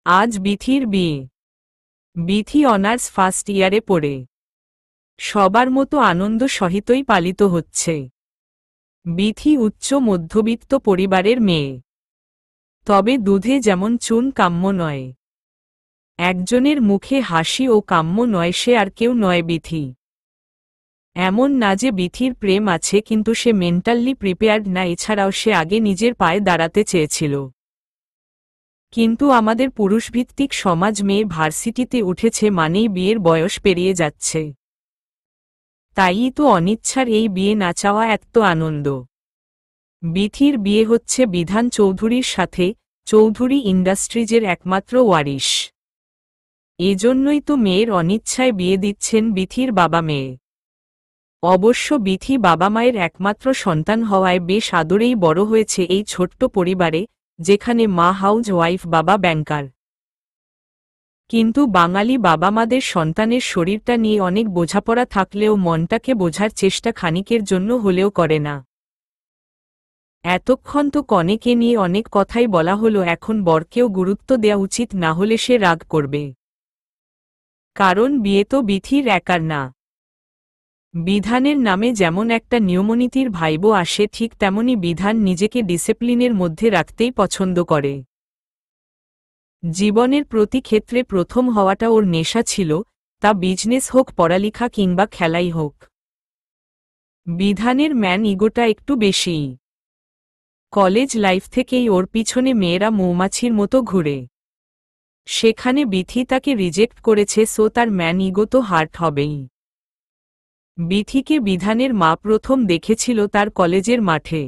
আজ বিথির বিয়ে। Bithi honours first ইয়ারে পড়ে। সবার মতো আনন্দ সহিতই পালিত হচ্ছে। বিথি উচ্চ মধ্যবিত্ত পরিবারের মেয়ে। তবে দুধে যেমন চুন কাম্য নয়। একজনের মুখে হাসি ও কাম্য নয়, সে আর কেউ নয় বিথি। এমন না যে বিথির প্রেম আছে, কিন্তু সে মেন্টালি প্রিপেয়ার্ড না। এছাড়াও সে আগে নিজের পায়ে দাঁড়াতে চেয়েছিল। কিন্তু আমাদের পুরুষভিত্তিক সমাজ মেয়ে ভার্সিটিতে উঠেছে মানেই বিয়ের বয়স পেরিয়ে যাচ্ছে। তাই তো অনিচ্ছার এই বিয়ে না চাওয়া এত আনন্দ। বিথির বিয়ে হচ্ছে বিধান চৌধুরীর সাথে, চৌধুরী ইন্ডাস্ট্রিজের একমাত্র ওয়ারিশ। এজন্যই তো মেয়ের অনিচ্ছায় বিয়ে দিচ্ছেন বিথির বাবা মেয়ে। অবশ্য বিথি বাবা মায়ের একমাত্র সন্তান হওয়ায় বেশ আদরেই বড় হয়েছে এই ছোট্ট পরিবারে, যেখানে মা হাউজ ওয়াইফ, বাবা ব্যাংকার। কিন্তু বাঙালি বাবা মাদের সন্তানের শরীরটা নিয়ে অনেক বোঝাপড়া থাকলেও মনটাকে বোঝার চেষ্টা খানিকের জন্য হলেও করে না। এতক্ষণ তো কনেকে নিয়ে অনেক কথাই বলা হলো, এখন বরকেও গুরুত্ব দেওয়া উচিত, না হলে সে রাগ করবে। কারণ বিয়ে তো বিথির একার না। বিধানের নামে যেমন একটা নিয়মনীতির ভাইব আসে, ঠিক তেমনি বিধান নিজেকে ডিসিপ্লিনের মধ্যে রাখতেই পছন্দ করে। জীবনের প্রতি ক্ষেত্রে প্রথম হওয়াটা ওর নেশা ছিল, তা বিজনেস হোক, পড়ালেখা কিংবা খেলাই হোক। বিধানের ম্যান ইগোটা একটু বেশিই। কলেজ লাইফ থেকেই ওর পিছনে মেয়েরা মৌমাছির মতো ঘুরে। সেখানে বিথি তাকে রিজেক্ট করেছে, সো তার ম্যান ইগো তো হার্ট হবেই। বিথিকে বিধানের মা প্রথম দেখেছিল তার কলেজের মাঠে।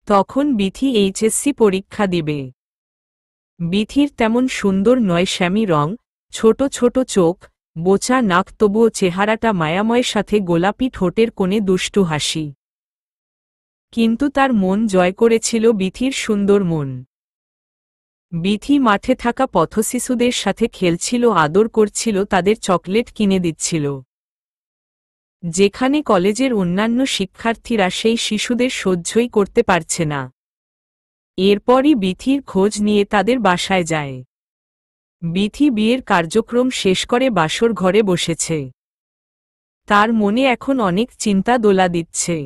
তখন বিথি এইচএসসি পরীক্ষা দিবে। বিথির তেমন সুন্দর নয় শ্যামি রং, ছোট ছোট চোখ, বোচা নাক, তবুও চেহারাটা মায়াময়ের সাথে গোলাপি ঠোঁটের কোণে দুষ্টু হাসি। কিন্তু তার মন জয় করেছিল বিথির সুন্দর মন। বিথি মাঠে থাকা পথশিশুদের সাথে খেলছিল, আদর করছিল, তাদের চকলেট কিনে দিচ্ছিল। যেখানে কলেজের অন্যান্য শিক্ষার্থীরা সেই শিশুদের সহ্যই করতে পারছে না। এরপরই বিথির খোঁজ নিয়ে তাদের বাসায় যায়। বিথি বিয়ের কার্যক্রম শেষ করে বাসর ঘরে বসেছে। তার মনে এখন অনেক চিন্তা দোলা দিচ্ছে।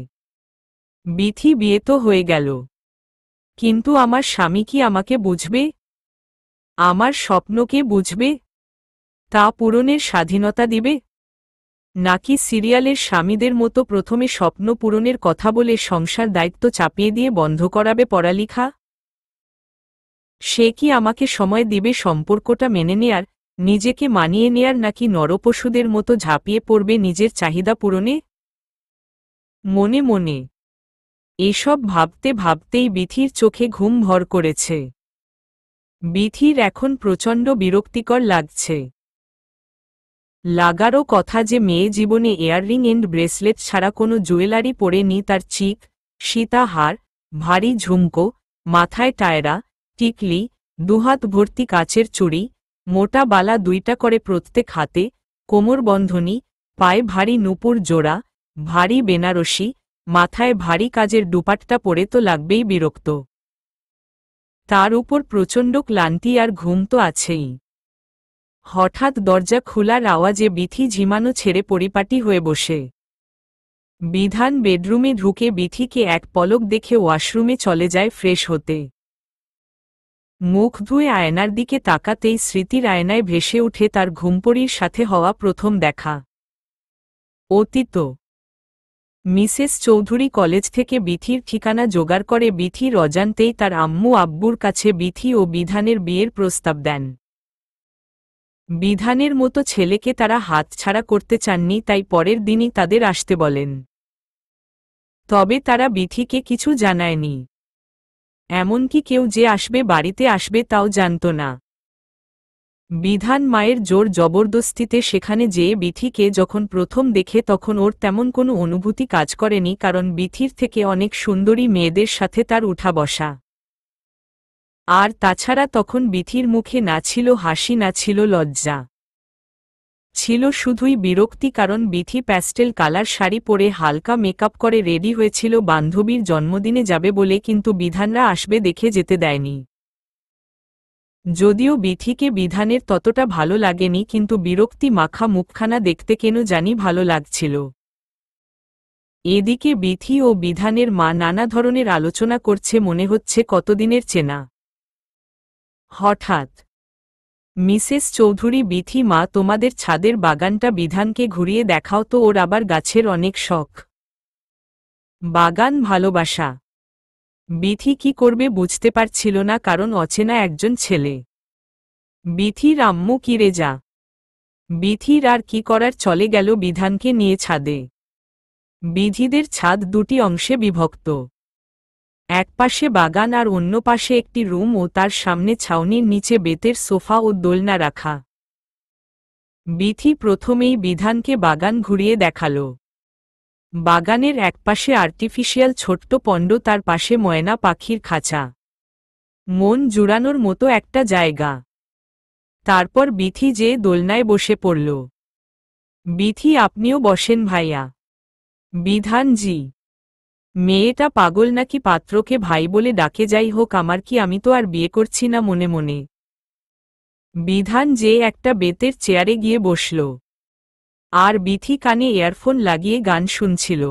বিথি, বিয়ে তো হয়ে গেল, কিন্তু আমার স্বামী কি আমাকে বুঝবে? আমার স্বপ্নকে বুঝবে? তা পূরণের স্বাধীনতা দিবে? নাকি সিরিয়ালের স্বামীদের মতো প্রথমে স্বপ্ন পূরণের কথা বলে সংসার দায়িত্ব চাপিয়ে দিয়ে বন্ধ করাবে পড়ালেখা? সে কি আমাকে সময় দিবে সম্পর্কটা মেনে নেয়ার, নিজেকে মানিয়ে নেয়ার, নাকি নরপশুদের মতো ঝাঁপিয়ে পড়বে নিজের চাহিদা পূরণে? মনে মনে এসব ভাবতে ভাবতেই বিথির চোখে ঘুম ভর করেছে। বিথির এখন প্রচণ্ড বিরক্তিকর লাগছে। লাগারও কথা যে মেয়ে জীবনে ইয়াররিং এন্ড ব্রেসলেট ছাড়া কোনো জুয়েলারি পরেনি। তার চিক, সীতাহার, ভারী ঝুমকো, মাথায় টায়রা, টিকলি, দুহাত ভর্তি কাচের চুড়ি, মোটা বালা দুইটা করে প্রত্যেক হাতে, কোমরবন্ধনী, পায়ে ভারী নূপুর জোড়া, ভারী বেনারসি, মাথায় ভারী কাজের দুপাট্টা পরে তো লাগবেই বিরক্ত। তার উপর প্রচণ্ড ক্লান্তি আর ঘুম তো আছেই। হঠাৎ দরজা খোলার আওয়াজে বিথি ঝিমানো ছেড়ে পরিপাটি হয়ে বসে। বিধান বেডরুমে ঢুকে বিথিকে এক পলক দেখে ওয়াশরুমে চলে যায় ফ্রেশ হতে। মুখ ধুয়ে আয়নার দিকে তাকাতেই স্মৃতির আয়নায় ভেসে উঠে তার ঘুমপড়ির সাথে হওয়া প্রথম দেখা। অতীত। মিসেস চৌধুরী কলেজ থেকে বিথির ঠিকানা জোগাড় করে বিথির অজান্তেই তার আম্মু আব্বুর কাছে বিথি ও বিধানের বিয়ের প্রস্তাব দেন। বিধানের মতো ছেলেকে তারা হাতছাড়া করতে চাননি, তাই পরের দিনই তাদের আসতে বলেন। তবে তারা বিথিকে কিছু জানায়নি। এমনকি কেউ যে আসবে, বাড়িতে আসবে, তাও জানত না। বিধান মায়ের জোর জবরদস্তিতে সেখানে যেয়ে বিথিকে যখন প্রথম দেখে তখন ওর তেমন কোনো অনুভূতি কাজ করেনি, কারণ বিথির থেকে অনেক সুন্দরী মেয়েদের সাথে তার উঠা বসা। আর তাছাড়া তখন বিথির মুখে না ছিল হাসি, না ছিল লজ্জা, ছিল শুধুই বিরক্তি। কারণ বিথি প্যাস্টেল কালার শাড়ি পরে হালকা মেকআপ করে রেডি হয়েছিল বান্ধবীর জন্মদিনে যাবে বলে, কিন্তু বিধানরা আসবে দেখে যেতে দেয়নি। যদিও বিথিকে বিধানের ততটা ভালো লাগেনি, কিন্তু বিরক্তি মাখা মুখখানা দেখতে কেন জানি ভালো লাগছিল। এদিকে বিথি ও বিধানের মা নানা ধরনের আলোচনা করছে, মনে হচ্ছে কতদিনের চেনা। হঠাৎ মিসেস চৌধুরী, বিথি মা, তোমাদের ছাদের বাগানটা বিধানকে ঘুরিয়ে দেখাও তো, ওর আবার গাছের অনেক শখ। বাগান ভালোবাসা। বিথি কি করবে বুঝতে পারছিল না, কারণ অচেনা একজন ছেলে। বিথির আম্মু কি রেজা। বিথির আর কি করার, চলে গেল বিধানকে নিয়ে ছাদে। বিধিদের ছাদ দুটি অংশে বিভক্ত। এক পাশে বাগান আর অন্য পাশে একটি রুম ও তার সামনে ছাউনির নিচে বেতের সোফা ও দোলনা রাখা। বিথি প্রথমেই বিধানকে বাগান ঘুরিয়ে দেখাল। বাগানের একপাশে আর্টিফিশিয়াল ছোট্ট পণ্ড, তার পাশে ময়না পাখির খাঁচা। মন জুড়ানোর মতো একটা জায়গা। তারপর বিথি যে দোলনায় বসে পড়ল। বিথি, আপনিও বসেন ভাইয়া। বিধানজি। মেয়েটা পাগল নাকি, পাত্রকে ভাই বলে ডাকে? যাই হোক, আমার কি, আমি তো আর বিয়ে করছি না। মনে মনে বিধান যে একটা বেতের চেয়ারে গিয়ে বসল, আর বিথি কানে ইয়ারফোন লাগিয়ে গান শুনছিল।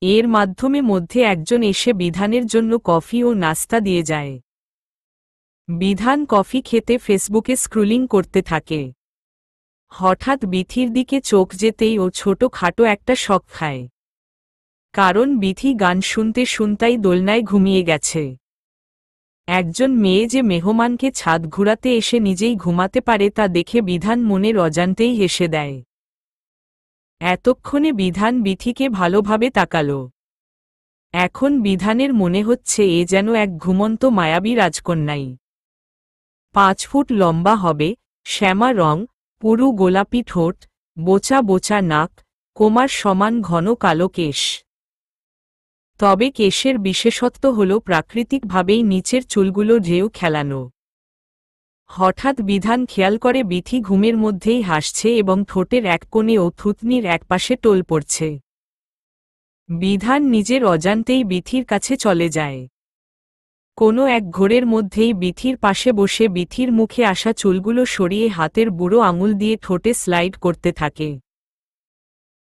এর মাধ্যমে মধ্যে একজন এসে বিধানের জন্য কফি ও নাস্তা দিয়ে যায়। বিধান কফি খেতে ফেসবুকে স্ক্রলিং করতে থাকে। হঠাৎ বিথির দিকে চোখ যেতেই ও ছোট খাটো একটা শক খায়, কারণ বিথি গান শুনতে শুনতেই দোলনায় ঘুমিয়ে গেছে। একজন মেয়ে যে মেহমানকে ছাদ ঘুরাতে এসে নিজেই ঘুমাতে পারে, তা দেখে বিধান মনের অজান্তেই হেসে দেয়। এতক্ষণে বিধান বিথিকে ভালোভাবে তাকাল। এখন বিধানের মনে হচ্ছে এ যেন এক ঘুমন্ত মায়াবী রাজকন্যাই। 5 ফুট লম্বা হবে, শ্যামা রং, পুরু গোলাপি ঠোঁট, বোচা বোচা নাক, কোমার সমান ঘন কালো কেশ। তবে কেশের বিশেষত্ব হল প্রাকৃতিকভাবেই নিচের চুলগুলো ঢেউ খেলানো। হঠাৎ বিধান খেয়াল করে বিথি ঘুমের মধ্যেই হাসছে এবং ঠোঁটের এক কোণে ও থুতনির একপাশে টোল পড়ছে। বিধান নিজের অজান্তেই বিথির কাছে চলে যায়। কোনো এক ঘোরের মধ্যেই বিথির পাশে বসে বিথির মুখে আসা চুলগুলো সরিয়ে হাতের বুড়ো আঙুল দিয়ে ঠোঁটে স্লাইড করতে থাকে।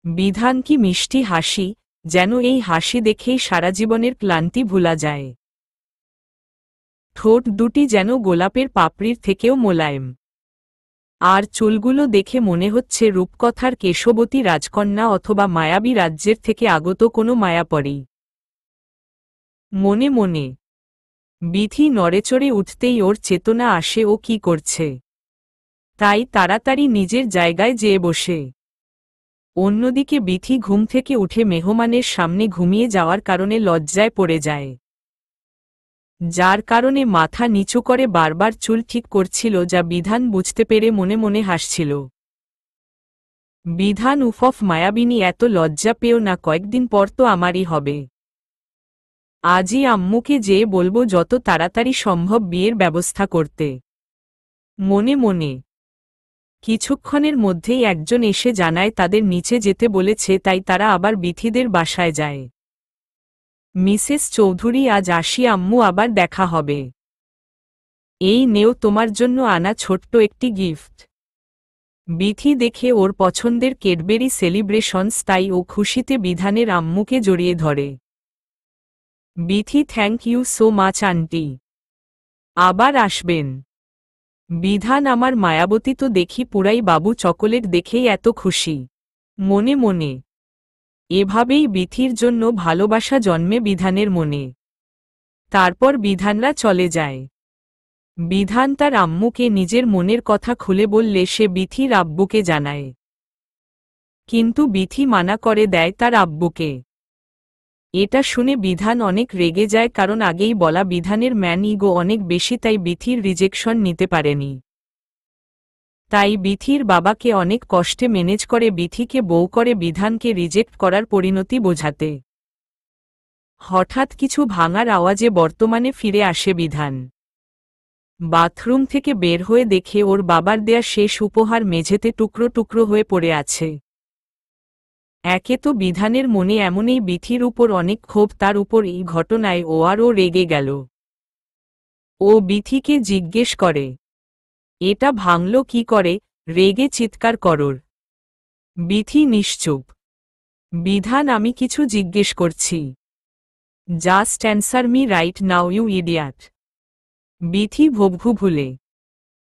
বিধান কি মিষ্টি হাসি, যেন এই হাসি দেখেই সারা জীবনের ক্লান্তি ভুলা যায়। ঠোঁট দুটি যেন গোলাপের পাপড়ির থেকেও মোলায়েম। আর চুলগুলো দেখে মনে হচ্ছে রূপকথার কেশবতী রাজকন্যা অথবা মায়াবী রাজ্যের থেকে আগত কোনো মায়াপরী। মনে মনে বিথি নড়েচড়ে উঠতেই ওর চেতনা আসে ও কি করছে। তাই তাড়াতাড়ি নিজের জায়গায় যেয়ে বসে। অন্যদিকে বিথি ঘুম থেকে উঠে মেহমানের সামনে ঘুমিয়ে যাওয়ার কারণে লজ্জায় পড়ে যায়, যার কারণে মাথা নিচু করে বারবার চুল ঠিক করছিল, যা বিধান বুঝতে পেরে মনে মনে হাসছিল। বিধান, উফফ মায়াবিনী, এত লজ্জা পেও না, কয়েকদিন পর তো আমারই হবে। আজই আম্মুকে যেয়ে বলবো যত তাড়াতাড়ি সম্ভব বিয়ের ব্যবস্থা করতে। মনে মনে কিছুক্ষণের মধ্যেই একজন এসে জানায় তাদের নিচে যেতে বলেছে, তাই তারা আবার বিথিদের বাসায় যায়। মিসেস চৌধুরী, আজ আসি আম্মু, আবার দেখা হবে। এই নেও তোমার জন্য আনা ছোট্ট একটি গিফট। বিথি দেখে ওর পছন্দের ক্যাডবেরি সেলিব্রেশনস, তাই ও খুশিতে বিধানের আম্মুকে জড়িয়ে ধরে। Bithi, thank you so much aunty, আবার আসবেন। বিধান, আমার মায়াবতী তো দেখি পুরাই বাবু, চকোলেট দেখেই এত খুশি। মনে মনে এভাবেই বিথির জন্য ভালোবাসা জন্মে বিধানের মনে। তারপর বিধানরা চলে যায়। বিধান তার আম্মুকে নিজের মনের কথা খুলে বললে সে বিথির আব্বুকে জানায়, কিন্তু বিথি মানা করে দেয় তার আব্বুকে। এটা শুনে বিধান অনেক রেগে যায়, কারণ আগেই বলা বিধানের ম্যান ইগো অনেক বেশি, তাই বিথির রিজেকশন নিতে পারেনি। তাই বিথির বাবাকে অনেক কষ্টে ম্যানেজ করে বিথিকে বউ করে বিধানকে রিজেক্ট করার পরিণতি বোঝাতে। হঠাৎ কিছু ভাঙার আওয়াজে বর্তমানে ফিরে আসে বিধান। বাথরুম থেকে বের হয়ে দেখে ওর বাবার দেয়া শেষ উপহার মেঝেতে টুকরো টুকরো হয়ে পড়ে আছে। একে তো বিধানের মনে এমনই বিথির উপর অনেক ক্ষোভ, তার উপর এই ঘটনায় ও আরও রেগে গেল। ও বিথিকে জিজ্ঞেস করে, এটা ভাঙল কি করে? রেগে চিৎকার করর। বিথি নিশ্চুপ। বিধান, আমি কিছু জিজ্ঞেস করছি। Just answer me right now you idiot. Bithi ভোবঘু ভুলে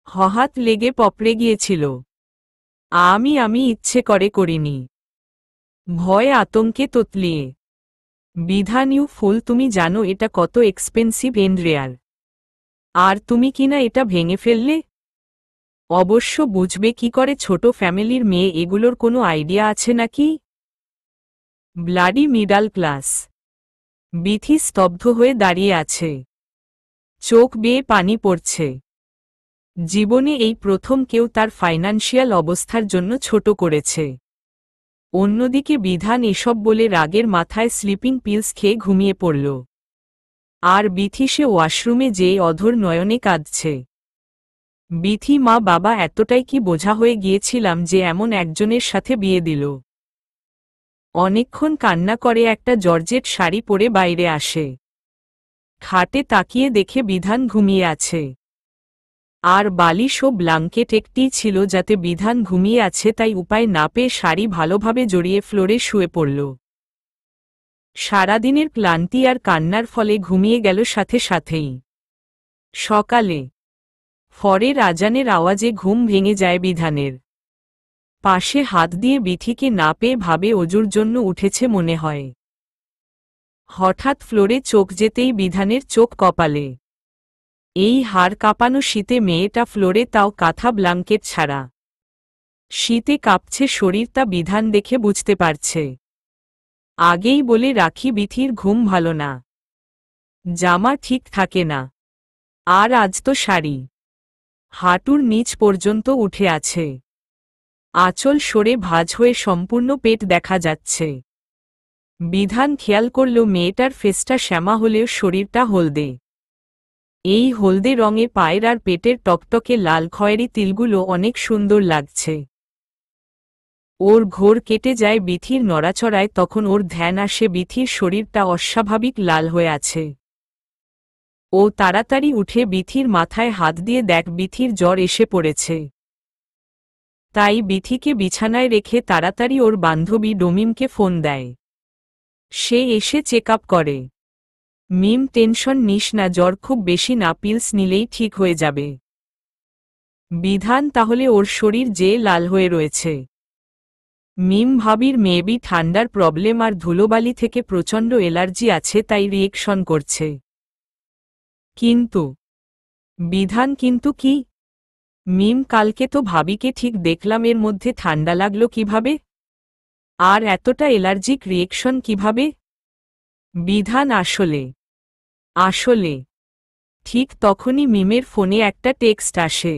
হঠাৎ লেগে পপড়ে গিয়েছিল। আমি ইচ্ছে করে করিনি। ভয় আতঙ্কে ততলিয়ে। বিধান, ইউ ফুল, তুমি জানো এটা কত এক্সপেন্সিভ এন্ড রেয়ার। আর তুমি কিনা এটা ভেঙে ফেললে? অবশ্য বুঝবে কি করে ছোট ফ্যামিলির মেয়ে, এগুলোর কোনো আইডিয়া আছে নাকি? Bloody middle class. বিথি স্তব্ধ হয়ে দাঁড়িয়ে আছে। চোখ বেয়ে পানি পড়ছে। জীবনে এই প্রথম কেউ তার ফাইন্যান্সিয়াল অবস্থার জন্য ছোট করেছে। অন্যদিকে বিধান এসব বলে রাগের মাথায় স্লিপিং পিলস খেয়ে ঘুমিয়ে পড়ল। আর বিথি সে ওয়াশরুমে যেয়ে অধর নয়নে কাঁদছে। বিথি, মা বাবা এতটাই কি বোঝা হয়ে গিয়েছিলাম যে এমন একজনের সাথে বিয়ে দিল। অনেকক্ষণ কান্না করে একটা জর্জেট শাড়ি পরে বাইরে আসে। খাটে তাকিয়ে দেখে বিধান ঘুমিয়ে আছে। আর বালিশ ও ব্লাঙ্কেট একটিই ছিল যাতে বিধান ঘুমিয়ে আছে, তাই উপায় না পেয়ে শাড়ি ভালোভাবে জড়িয়ে ফ্লোরে শুয়ে পড়ল। সারাদিনের ক্লান্তি আর কান্নার ফলে ঘুমিয়ে গেল সাথে সাথেই। সকালে ফরের আজানের আওয়াজে ঘুম ভেঙে যায় বিধানের। পাশে হাত দিয়ে বিথিকে না পেয়ে ভাবে অজুর জন্য উঠেছে মনে হয়। হঠাৎ ফ্লোরে চোখ যেতেই বিধানের চোখ কপালে। এই হাড় কাঁপানো শীতে মেয়েটা ফ্লোরে, তাও কাঁথা ব্লাঙ্কেট ছাড়া। শীতে কাঁপছে শরীর, তা বিধান দেখে বুঝতে পারছে। আগেই বলে রাখি, বিথির ঘুম ভালো না। জামা ঠিক থাকে না। আর আজ তো শাড়ি হাঁটুর নিচ পর্যন্ত উঠে আছে। আঁচল সরে ভাঁজ হয়ে সম্পূর্ণ পেট দেখা যাচ্ছে। বিধান খেয়াল করল মেয়েটার ফেসটা শ্যামা হলেও শরীরটা হলদে। এই হলদে রঙে পায়ের আর পেটের টকটকে লাল খয়েরি তিলগুলো অনেক সুন্দর লাগছে। ওর ঘোর কেটে যায় বিথির নড়াচড়ায়, তখন ওর ধ্যান আসে বিথির শরীরটা অস্বাভাবিক লাল হয়ে আছে। ও তাড়াতাড়ি উঠে বিথির মাথায় হাত দিয়ে দেখ বিথির জ্বর এসে পড়েছে। তাই বিথিকে বিছানায় রেখে তাড়াতাড়ি ওর বান্ধবী ডোমিমকে ফোন দেয়। সে এসে চেক আপ করে। মিম, টেনশন নিস না, জ্বর খুব বেশি না, পিলস নিলেই ঠিক হয়ে যাবে। বিধান, তাহলে ওর শরীর যে লাল হয়ে রয়েছে? মিম ভাবির মেবি ঠান্ডার প্রবলেম আর ধুলোবালি থেকে প্রচণ্ড এলার্জি আছে, তাই রিয়েকশন করছে। কিন্তু বিধান, কিন্তু কি? মিম, কালকে তো ভাবিকে ঠিক দেখলাম, এর মধ্যে ঠান্ডা লাগলো কিভাবে? আর এতটা এলার্জিক রিয়েকশন কিভাবে? বিধান, আসলে ঠিক তখনই মিমের ফোনে একটা টেক্সট আসে।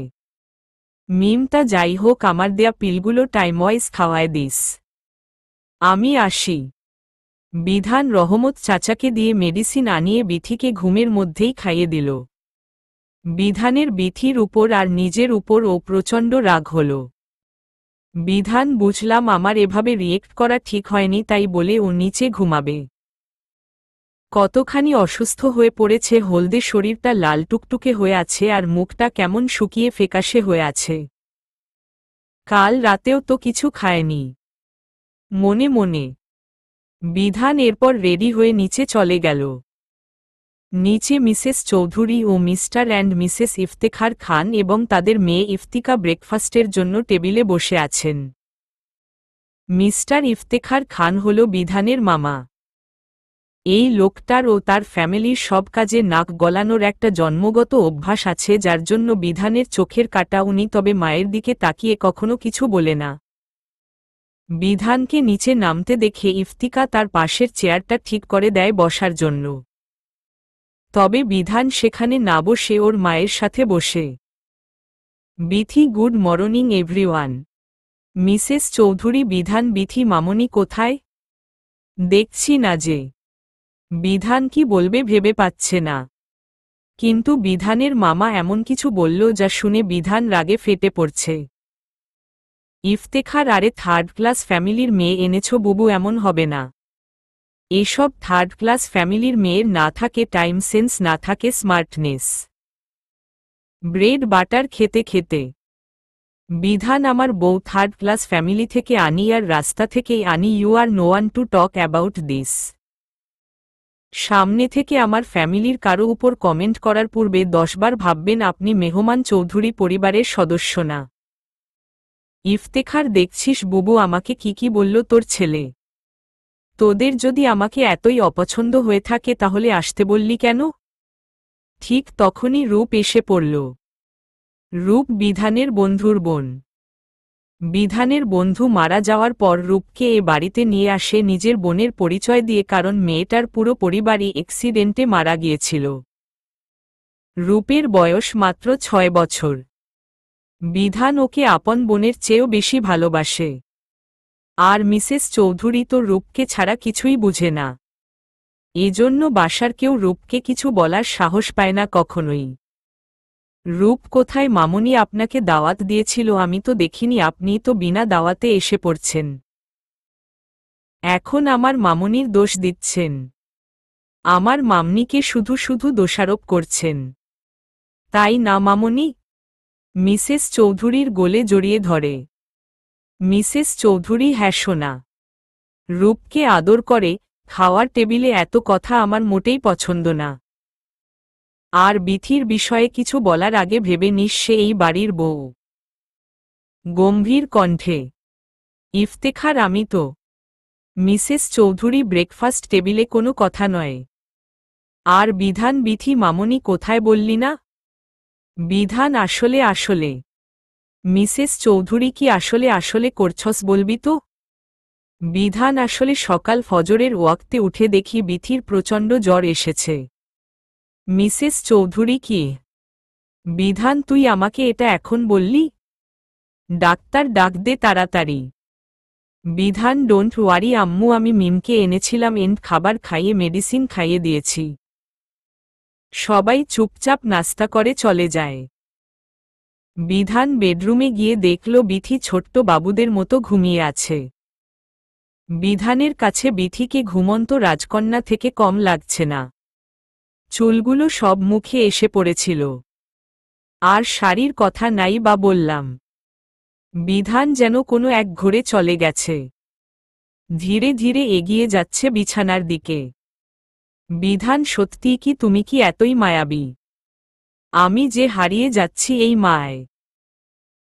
মিম, তা যাই হোক, আমার দেয়া পিলগুলো টাইমওয়াইজ খাওয়ায় দিস। আমি আসি। বিধান রহমত চাচাকে দিয়ে মেডিসিন আনিয়ে বিথিকে ঘুমের মধ্যেই খাইয়ে দিল। বিধানের বিথির উপর আর নিজের উপর ও প্রচণ্ড রাগ হল। বিধান, বুঝলাম আমার এভাবে রিয়েক্ট করা ঠিক হয়নি, তাই বলে ও নিচে ঘুমাবে। কতখানি অসুস্থ হয়ে পড়েছে, হলদে শরীরটা লাল টুকটুকে হয়ে আছে আর মুখটা কেমন শুকিয়ে ফ্যাকাশে হয়ে আছে। কাল রাতেও তো কিছু খায়নি। মনে মনে বিধান এরপর রেডি হয়ে নিচে চলে গেল। নিচে মিসেস চৌধুরী ও Mr and Mrs Iftekhar Khan এবং তাদের মেয়ে ইফতিকা ব্রেকফাস্টের জন্য টেবিলে বসে আছেন। মিস্টার ইফতেখার খান হল বিধানের মামা। এই লোকটার ও তার ফ্যামিলির সব কাজে নাক গলানোর একটা জন্মগত অভ্যাস আছে, যার জন্য বিধানের চোখের কাটা উনি, তবে মায়ের দিকে তাকিয়ে কখনো কিছু বলে না। বিধানকে নিচে নামতে দেখে ইফতিকা তার পাশের চেয়ারটা ঠিক করে দেয় বসার জন্য। তবে বিধান সেখানে না বসে ওর মায়ের সাথে বসে। Bithi, good morning everyone. Mrs Chowdhury. বিধান, বিথি মামনি কোথায়? দেখছি না যে। বিধান কি বলবে ভেবে পাচ্ছে না। কিন্তু বিধানের মামা এমন কিছু বলল যা শুনে বিধান রাগে ফেটে পড়ছে। ইফতেখার, আরে থার্ড ক্লাস ফ্যামিলির মেয়ে এনেছ বুবু, এমন হবে না। এসব থার্ড ক্লাস ফ্যামিলির মেয়ের না থাকে টাইম সেন্স, না থাকে স্মার্টনেস। ব্রেড বাটার খেতে খেতে। বিধান আমার বউ থার্ড ক্লাস ফ্যামিলি থেকে আনি আর রাস্তা থেকেই আনি, you are no one to talk about this. সামনে থেকে আমার ফ্যামিলির কারো উপর কমেন্ট করার পূর্বে 10 বার ভাববেন আপনি মেহমান চৌধুরী পরিবারের সদস্য না। ইফতেখার দেখছিস বুবু আমাকে কি বলল তোর ছেলে? তোদের যদি আমাকে এতই অপছন্দ হয়ে থাকে তাহলে আসতে বললি কেন? ঠিক তখনই রূপ এসে পড়ল। রূপ বিধানের বন্ধুর বোন। বিধানের বন্ধু মারা যাওয়ার পর রূপকে এ বাড়িতে নিয়ে আসে নিজের বোনের পরিচয় দিয়ে, কারণ মেয়েটার পুরো পরিবারই অ্যাক্সিডেন্টে মারা গিয়েছিল। রূপের বয়স মাত্র 6 বছর। বিধান ওকে আপন বোনের চেয়েও বেশি ভালোবাসে। আর মিসেস চৌধুরী তো রূপকে ছাড়া কিছুই বুঝে না। এজন্য বাসার কেউ রূপকে কিছু বলার সাহস পায় না কখনোই। রূপ কোথায় মামুনি? আপনাকে দাওয়াত দিয়েছিল, আমি তো দেখিনি, আপনি তো বিনা দাওয়াতে এসে পড়ছেন। এখন আমার মামুনির দোষ দিচ্ছেন। আমার মামনিকে শুধু শুধু দোষারোপ করছেন, তাই না মামুনি? মিসেস চৌধুরীর গোলে জড়িয়ে ধরে। মিসেস চৌধুরী হ্যাঁ শোনা। রূপকে আদর করে। খাওয়ার টেবিলে এত কথা আমার মোটেই পছন্দ না। আর বিথির বিষয়ে কিছু বলার আগে ভেবে নিস সে এই বাড়ির বউ। গম্ভীর কণ্ঠে। ইফতেখার আমি তো। মিসেস চৌধুরী ব্রেকফাস্ট টেবিলে কোনো কথা নয়। আর বিধান বিথি মামনি কোথায় বললি না? বিধান আসলে মিসেস চৌধুরী কি আসলে করছস বলবি তো? বিধান আসলে সকাল ফজরের ওয়াক্তে উঠে দেখি বিথির প্রচণ্ড জ্বর এসেছে। মিসেস চৌধুরী কি? বিধান তুই আমাকে এটা এখন বললি? ডাক্তার ডাক দে তাড়াতাড়ি। বিধান ডোন্ট ওয়ারি আম্মু, আমি মিমকে এনেছিলাম এন্ড খাবার খাইয়ে মেডিসিন খাইয়ে দিয়েছি। সবাই চুপচাপ নাস্তা করে চলে যায়। বিধান বেডরুমে গিয়ে দেখল বিথি ছোট্ট বাবুদের মতো ঘুমিয়ে আছে। বিধানের কাছে বিথিকে ঘুমন্ত রাজকন্যা থেকে কম লাগছে না। চুলগুলো সব মুখে এসে পড়েছিল। আর শাড়ির কথা নাই বা বললাম। বিধান যেন কোনো এক ঘোরে চলে গেছে। ধীরে ধীরে এগিয়ে যাচ্ছে বিছানার দিকে। বিধান সত্যিই কি? তুমি কি এতই মায়াবী? আমি যে হারিয়ে যাচ্ছি এই মায়।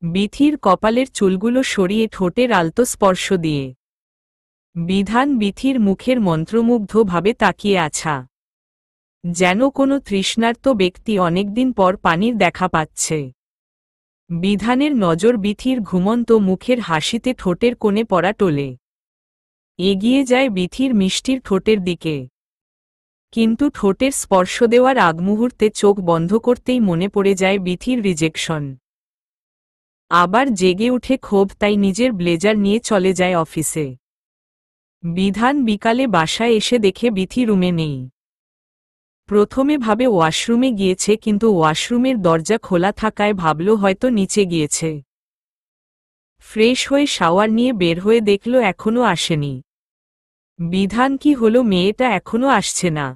বিথির কপালের চুলগুলো সরিয়ে ঠোঁটের আলতো স্পর্শ দিয়ে। বিধান বিথির মুখের মন্ত্রমুগ্ধভাবে তাকিয়ে আছা, যেন কোনো তৃষ্ণার্ত ব্যক্তি অনেকদিন পর পানির দেখা পাচ্ছে। বিধানের নজর বিথির ঘুমন্ত মুখের হাসিতে ঠোঁটের কোণে পড়া টোলে। এগিয়ে যায় বিথির মিষ্টির ঠোঁটের দিকে। কিন্তু ঠোঁটের স্পর্শ দেওয়ার আগমুহূর্তে চোখ বন্ধ করতেই মনে পড়ে যায় বিথির রিজেকশন। আবার জেগে উঠে ক্ষোভ, তাই নিজের ব্লেজার নিয়ে চলে যায় অফিসে। বিধান বিকালে বাসায় এসে দেখে বিথি রুমে নেই। প্রথমে ভাবে ওয়াশরুমে গিয়েছে, কিন্তু ওয়াশরুমের দরজা খোলা থাকায় ভাবল হয়তো নিচে গিয়েছে। ফ্রেশ হয়ে শাওয়ার নিয়ে বের হয়ে দেখল এখনো আসেনি। বিধান কি হলো, মেয়েটা এখনো আসছে না?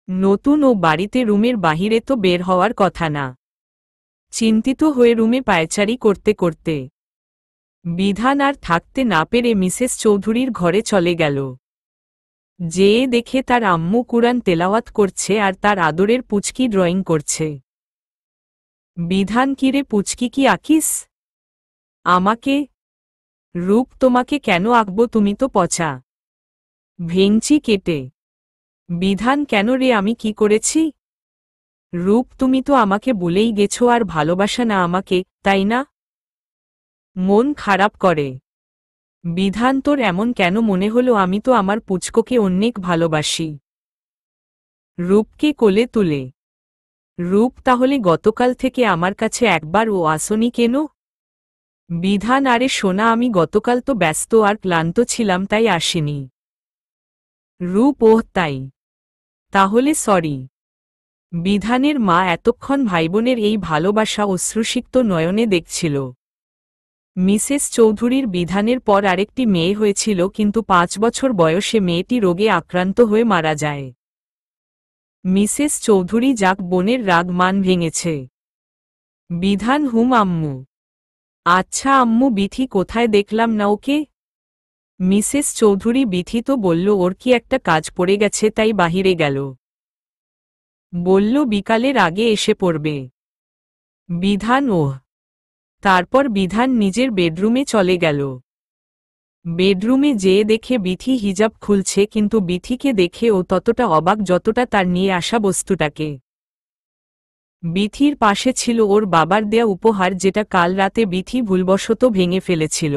নতুন ও বাড়িতে রুমের বাহিরে তো বের হওয়ার কথা না। চিন্তিত হয়ে রুমে পায়চারি করতে করতে বিধান আর থাকতে না পেরে মিসেস চৌধুরীর ঘরে চলে গেল। যেয়ে দেখে তার আম্মু কুরআন তেলাওয়াত করছে আর তার আদরের পুচকি ড্রয়িং করছে। বিধান, কিরে পুচকি কি আঁকিস? আমাকে? রূপ, তোমাকে কেন আঁকবো, তুমি তো পচা। ভেঙচি কেটে। বিধান, কেন রে, আমি কি করেছি? রূপ, তুমি তো আমাকে বলেই গেছো আর ভালোবাসা না আমাকে, তাই না? মন খারাপ করে। বিধান, তোর এমন কেন মনে হলো? আমি তো আমার পুচকোকে অনেক ভালোবাসি। রূপকে কোলে তুলে। রূপ, তাহলে গতকাল থেকে আমার কাছে একবারও আসনি কেন? বিধান, আরে সোনা, আমি গতকাল তো ব্যস্ত আর ক্লান্ত ছিলাম তাই আসিনি। রূপ, ওহ তাই, তাহলে সরি। বিধানের মা এতক্ষণ ভাইবোনের এই ভালোবাসা অশ্রুসিক্ত নয়নে দেখছিল। মিসেস চৌধুরীর বিধানের পর আরেকটি মেয়ে হয়েছিল, কিন্তু 5 বছর বয়সে মেয়েটি রোগে আক্রান্ত হয়ে মারা যায়। মিসেস চৌধুরী যাক বোনের রাগ মান ভেঙেছে। বিধান হুম আম্মু। আচ্ছা আম্মু, বিথি কোথায়, দেখলাম না ওকে? মিসেস চৌধুরী, বিথি তো বলল ওর কি একটা কাজ পড়ে গেছে তাই বাহিরে গেল। বলল বিকালের আগে এসে পড়বে। বিধান ওহ। তারপর বিধান নিজের বেডরুমে চলে গেল। বেডরুমে যেয়ে দেখে বিথি হিজাব খুলছে, কিন্তু বিথিকে দেখে ও ততটা অবাক যতটা তার নিয়ে আসা বস্তুটাকে। বিথির পাশে ছিল ওর বাবার দেয়া উপহার, যেটা কাল রাতে বিথি ভুলবশত ভেঙে ফেলেছিল।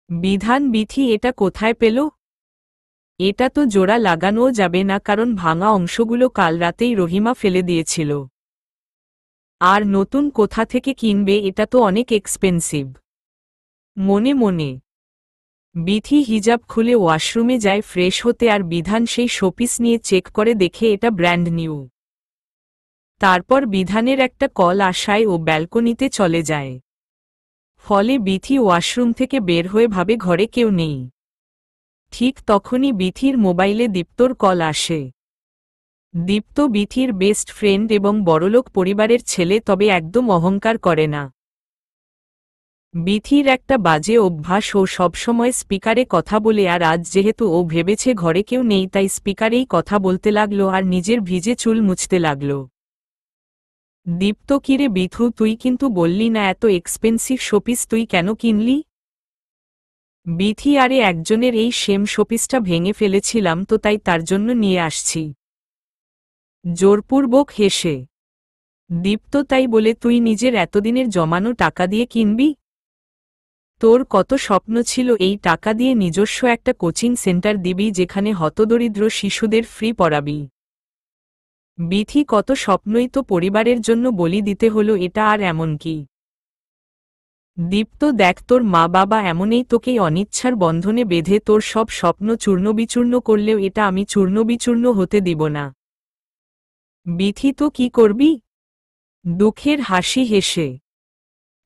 বিধান, বিথি এটা কোথায় পেল? এটা তো জোড়া লাগানোও যাবে না, কারণ ভাঙা অংশগুলো কাল রাতেই রহিমা ফেলে দিয়েছিল। আর নতুন কোথা থেকে কিনবে, এটা তো অনেক এক্সপেন্সিভ। মনে মনে বিথি হিজাব খুলে ওয়াশরুমে যায় ফ্রেশ হতে, আর বিধান সেই শোপিস নিয়ে চেক করে দেখে এটা ব্র্যান্ড নিউ। তারপর বিধানের একটা কল আসায় ও ব্যালকনিতে চলে যায়। ফলে বিথি ওয়াশরুম থেকে বের হয়ে ভাবে ঘরে কেউ নেই। ঠিক তখনই বিথির মোবাইলে দীপ্তর কল আসে। দীপ্ত বিথির বেস্ট ফ্রেন্ড এবং বড়লোক পরিবারের ছেলে, তবে একদম অহংকার করে না। বিথির একটা বাজে অভ্যাস, ও সবসময় স্পিকারে কথা বলে, আর আজ যেহেতু ও ভেবেছে ঘরে কেউ নেই তাই স্পিকারেই কথা বলতে লাগলো আর নিজের ভিজে চুল মুছতে লাগল। দীপ্ত, কিরে বিথু, তুই কিন্তু বললি না এত এক্সপেন্সিভ শোপিস তুই কেন কিনলি? বিথি, আরে একজনের এই সেম শোপিসটা ভেঙে ফেলেছিলাম তো, তাই তার জন্য নিয়ে আসছি। জোরপূর্বক হেসে দীপ্ত, তাই বলে তুই নিজের এতদিনের জমানো টাকা দিয়ে কিনবি? তোর কত স্বপ্ন ছিল এই টাকা দিয়ে নিজস্ব একটা কোচিং সেন্টার দিবি, যেখানে হতদরিদ্র শিশুদের ফ্রি পড়াবি। বিথি, কত স্বপ্নই তো পরিবারের জন্য বলি দিতে হলো, এটা আর এমন কি? দীপ্ত, দেখ তোর মা বাবা এমনই তোকেই অনিচ্ছার বন্ধনে বেঁধে তোর সব স্বপ্ন চূর্ণবিচূর্ণ করলেও এটা আমি চূর্ণবিচূর্ণ হতে দিব না। বিথি, তো কি করবি? দুঃখের হাসি হেসে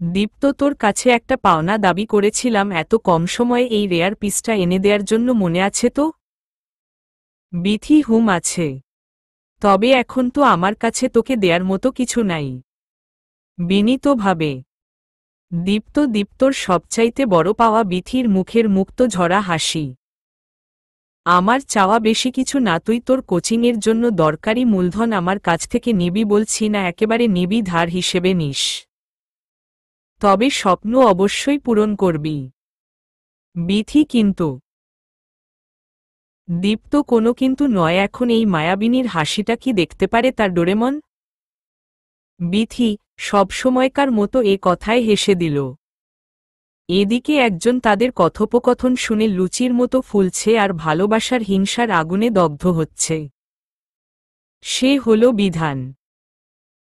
দীপ্ত, তোর কাছে একটা পাওনা দাবি করেছিলাম এত কম সময়ে, এই রেয়ার পিসটা এনে দেওয়ার জন্য, মনে আছে তো? বিথি, হুম আছে। তবে এখন তো আমার কাছে তোকে দেয়ার মতো কিছু নাই। বিনীতভাবে দীপ্ত, দীপ্তর সবচাইতে বড় পাওয়া বিথির মুখের মুক্ত ঝরা হাসি। আমার চাওয়া বেশি কিছু না, তুই তোর কোচিংয়ের জন্য দরকারি মূলধন আমার কাছ থেকে নিবি, বলছি না একেবারে নিবি, ধার হিসেবে নিস। তবে স্বপ্ন অবশ্যই পূরণ করবি। বিথি, কিন্তু দীপ্ত, কোনো কিন্তু নয়, এখন এই মায়াবিনীর হাসিটা কি দেখতে পারে তার ডোরেমন? বিথি সবসময়কার মতো এ কথায় হেসে দিল। এদিকে একজন তাদের কথোপকথন শুনে লুচির মতো ফুলছে আর ভালোবাসার হিংসার আগুনে দগ্ধ হচ্ছে। সে হল বিধান।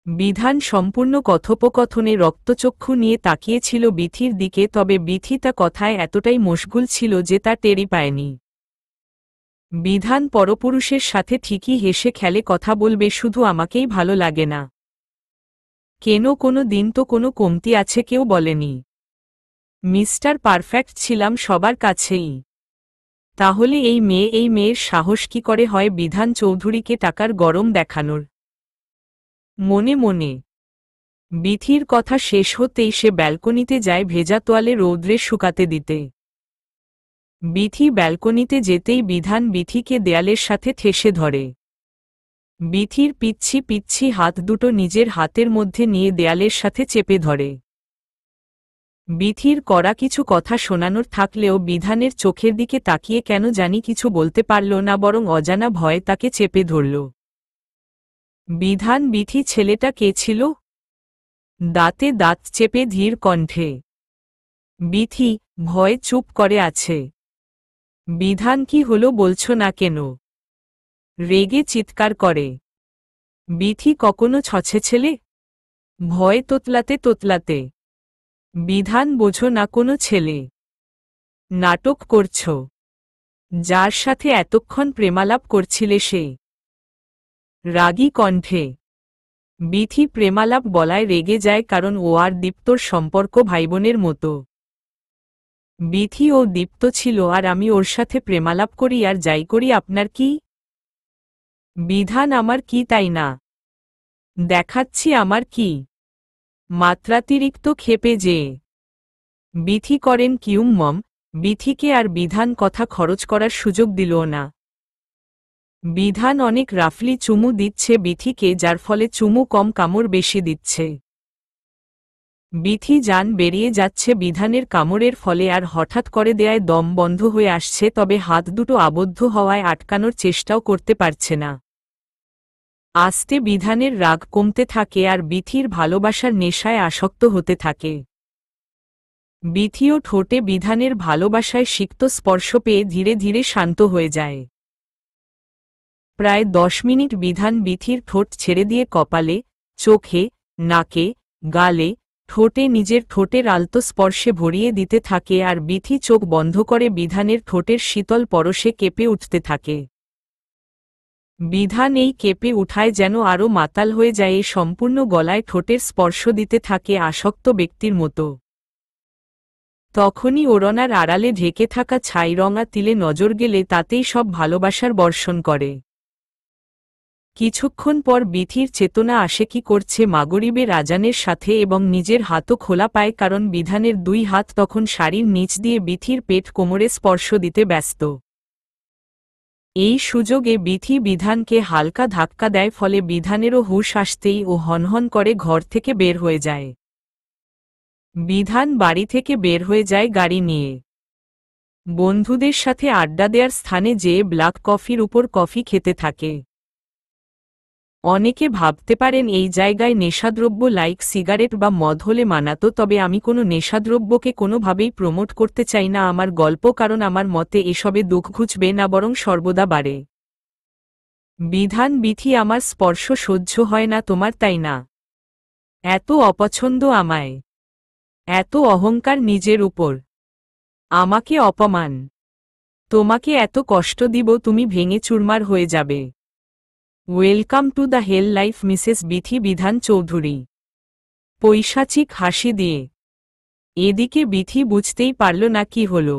বিধান সম্পূর্ণ কথোপকথনে রক্তচক্ষু নিয়ে তাকিয়েছিল বিথির দিকে, তবে বিথি তা কথায় এতটাই মশগুল ছিল যে তা টেরই পায়নি। বিধান পরপুরুষের সাথে ঠিকই হেসে খেলে কথা বলবে, শুধু আমাকেই ভালো লাগে না কেন? কোনো দিন তো কোনো কমতি আছে কেউ বলেনি। মিস্টার পারফেক্ট ছিলাম সবার কাছেই। তাহলে এই মেয়ের সাহস কি করে হয় বিধান চৌধুরীকে টাকার গরম দেখানোর? মনে মনে বিথির কথা শেষ হতেই সে ব্যালকনিতে যায় ভেজা তোয়ালে রৌদ্রে শুকাতে দিতে। বিথি ব্যালকনিতে যেতেই বিধান বিথিকে দেয়ালের সাথে ঠেসে ধরে। বিথির পিচ্ছি পিচ্ছি হাত দুটো নিজের হাতের মধ্যে নিয়ে দেয়ালের সাথে চেপে ধরে। বিথির করা কিছু কথা শোনানোর থাকলেও বিধানের চোখের দিকে তাকিয়ে কেন জানি কিছু বলতে পারল না, বরং অজানা ভয়ে তাকে চেপে ধরল। বিধান, বিথি ছেলেটা কে ছিল? দাঁতে দাঁত চেপে ধীর কণ্ঠে বিথি ভয়ে চুপ করে আছে। বিধান, কি হলো বলছো না কেন? রেগে চিৎকার করে বিথি, কখনো ছছে ছেলে? ভয়ে তোতলাতে তোতলাতে বিধান, বোঝো না কোনো ছেলে। নাটক করছ। যার সাথে এতক্ষণ প্রেমালাপ করছিলে সে। রাগী কণ্ঠে বিথি প্রেমালাপ বলায় রেগে যায়, কারণ ও আর দীপ্তর সম্পর্ক ভাইবোনের মতো। বিথি, ও দীপ্ত ছিল আর আমি ওর সাথে প্রেমালাপ করি আর যাই করি আপনার কি? বিধান, আমার কি তাই না? দেখাচ্ছি আমার কি। মাত্রাতিরিক্ত ক্ষেপে যে বিথি করেন কিউমম, বিথিকে আর বিধান কথা খরচ করার সুযোগ দিল না। বিধান অনেক রাফলি চুমু দিচ্ছে বিথিকে, যার ফলে চুমু কম কামড় বেশি দিচ্ছে। বিথি জান বেরিয়ে যাচ্ছে বিধানের কামড়ের ফলে, আর হঠাৎ করে দেয়ায় দম বন্ধ হয়ে আসছে, তবে হাত দুটো আবদ্ধ হওয়ায় আটকানোর চেষ্টাও করতে পারছে না। আস্তে বিধানের রাগ কমতে থাকে আর বিথির ভালোবাসার নেশায় আসক্ত হতে থাকে। বিথিও ঠোঁটে বিধানের ভালোবাসায় সিক্ত স্পর্শ পেয়ে ধীরে ধীরে শান্ত হয়ে যায়। প্রায় 10 মিনিট বিধান বিথির ঠোঁট ছেড়ে দিয়ে কপালে, চোখে, নাকে, গালে, ঠোঁটে নিজের ঠোঁটের আলতো স্পর্শে ভরিয়ে দিতে থাকে, আর বিথি চোখ বন্ধ করে বিধানের ঠোঁটের শীতল পরশে কেঁপে উঠতে থাকে। বিধান এই কেঁপে উঠায় যেন আরও মাতাল হয়ে যায়, সম্পূর্ণ গলায় ঠোঁটের স্পর্শ দিতে থাকে আসক্ত ব্যক্তির মতো। তখনই ওড়নার আড়ালে ঢেকে থাকা ছাইরঙা তিলে নজর গেলে তাতেই সব ভালোবাসার বর্ষণ করে। কিছুক্ষণ পর বিথির চেতনা আসে কি করছে মাগরিবের আজানের সাথে, এবং নিজের হাতও খোলা পায়, কারণ বিধানের 2 হাত তখন শাড়ির নিচ দিয়ে বিথির পেট কোমরে স্পর্শ দিতে ব্যস্ত। এই সুযোগে বিথি বিধানকে হালকা ধাক্কা দেয়, ফলে বিধানেরও হুঁশ আসতেই ও হনহন করে ঘর থেকে বের হয়ে যায়। বিধান বাড়ি থেকে বের হয়ে যায় গাড়ি নিয়ে। বন্ধুদের সাথে আড্ডা দেওয়ার স্থানে যেয়ে ব্ল্যাক কফির উপর কফি খেতে থাকে। অনেকে ভাবতে পারেন এই জায়গায় নেশাদ্রব্য লাইক সিগারেট বা মদ হলে মানাতো, তবে আমি কোনো নেশাদ্রব্যকে কোনোভাবেই প্রমোট করতে চাই না আমার গল্প, কারণ আমার মতে এসবে দুঃখ ঘুচবে না, বরং সর্বদা বাড়ে। বিধান বিথি আমার স্পর্শ সহ্য হয় না তোমার, তাই না? এত অপছন্দ আমায়, এত অহংকার নিজের উপর, আমাকে অপমান, তোমাকে এত কষ্ট দিব তুমি ভেঙে চুরমার হয়ে যাবে। Welcome to the hell life Mrs Bithi Bidhan Chowdhury. পৈশাচিক হাসি দিয়ে। এদিকে বিথি বুঝতেই পারল না কি হল।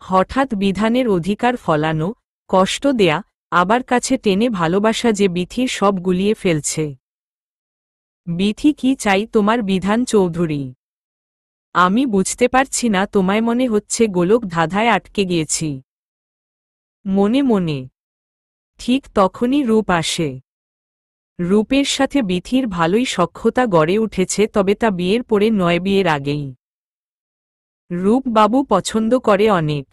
হঠাৎ বিধানের অধিকার ফলানো, কষ্ট দেয়া, আবার কাছে টেনে ভালোবাসা যে বিথির সব গুলিয়ে ফেলছে। বিথি কি চাই তোমার বিধান চৌধুরী? আমি বুঝতে পারছি না, তোমায় মনে হচ্ছে গোলক ধাঁধায় আটকে গিয়েছি। মনে মনে। ঠিক তখনই রূপ আসে। রূপের সাথে বিথির ভালোই সখ্যতা গড়ে উঠেছে, তবে তা বিয়ের পরে নয়, বিয়ের আগেই। রূপ বাবু পছন্দ করে অনেক।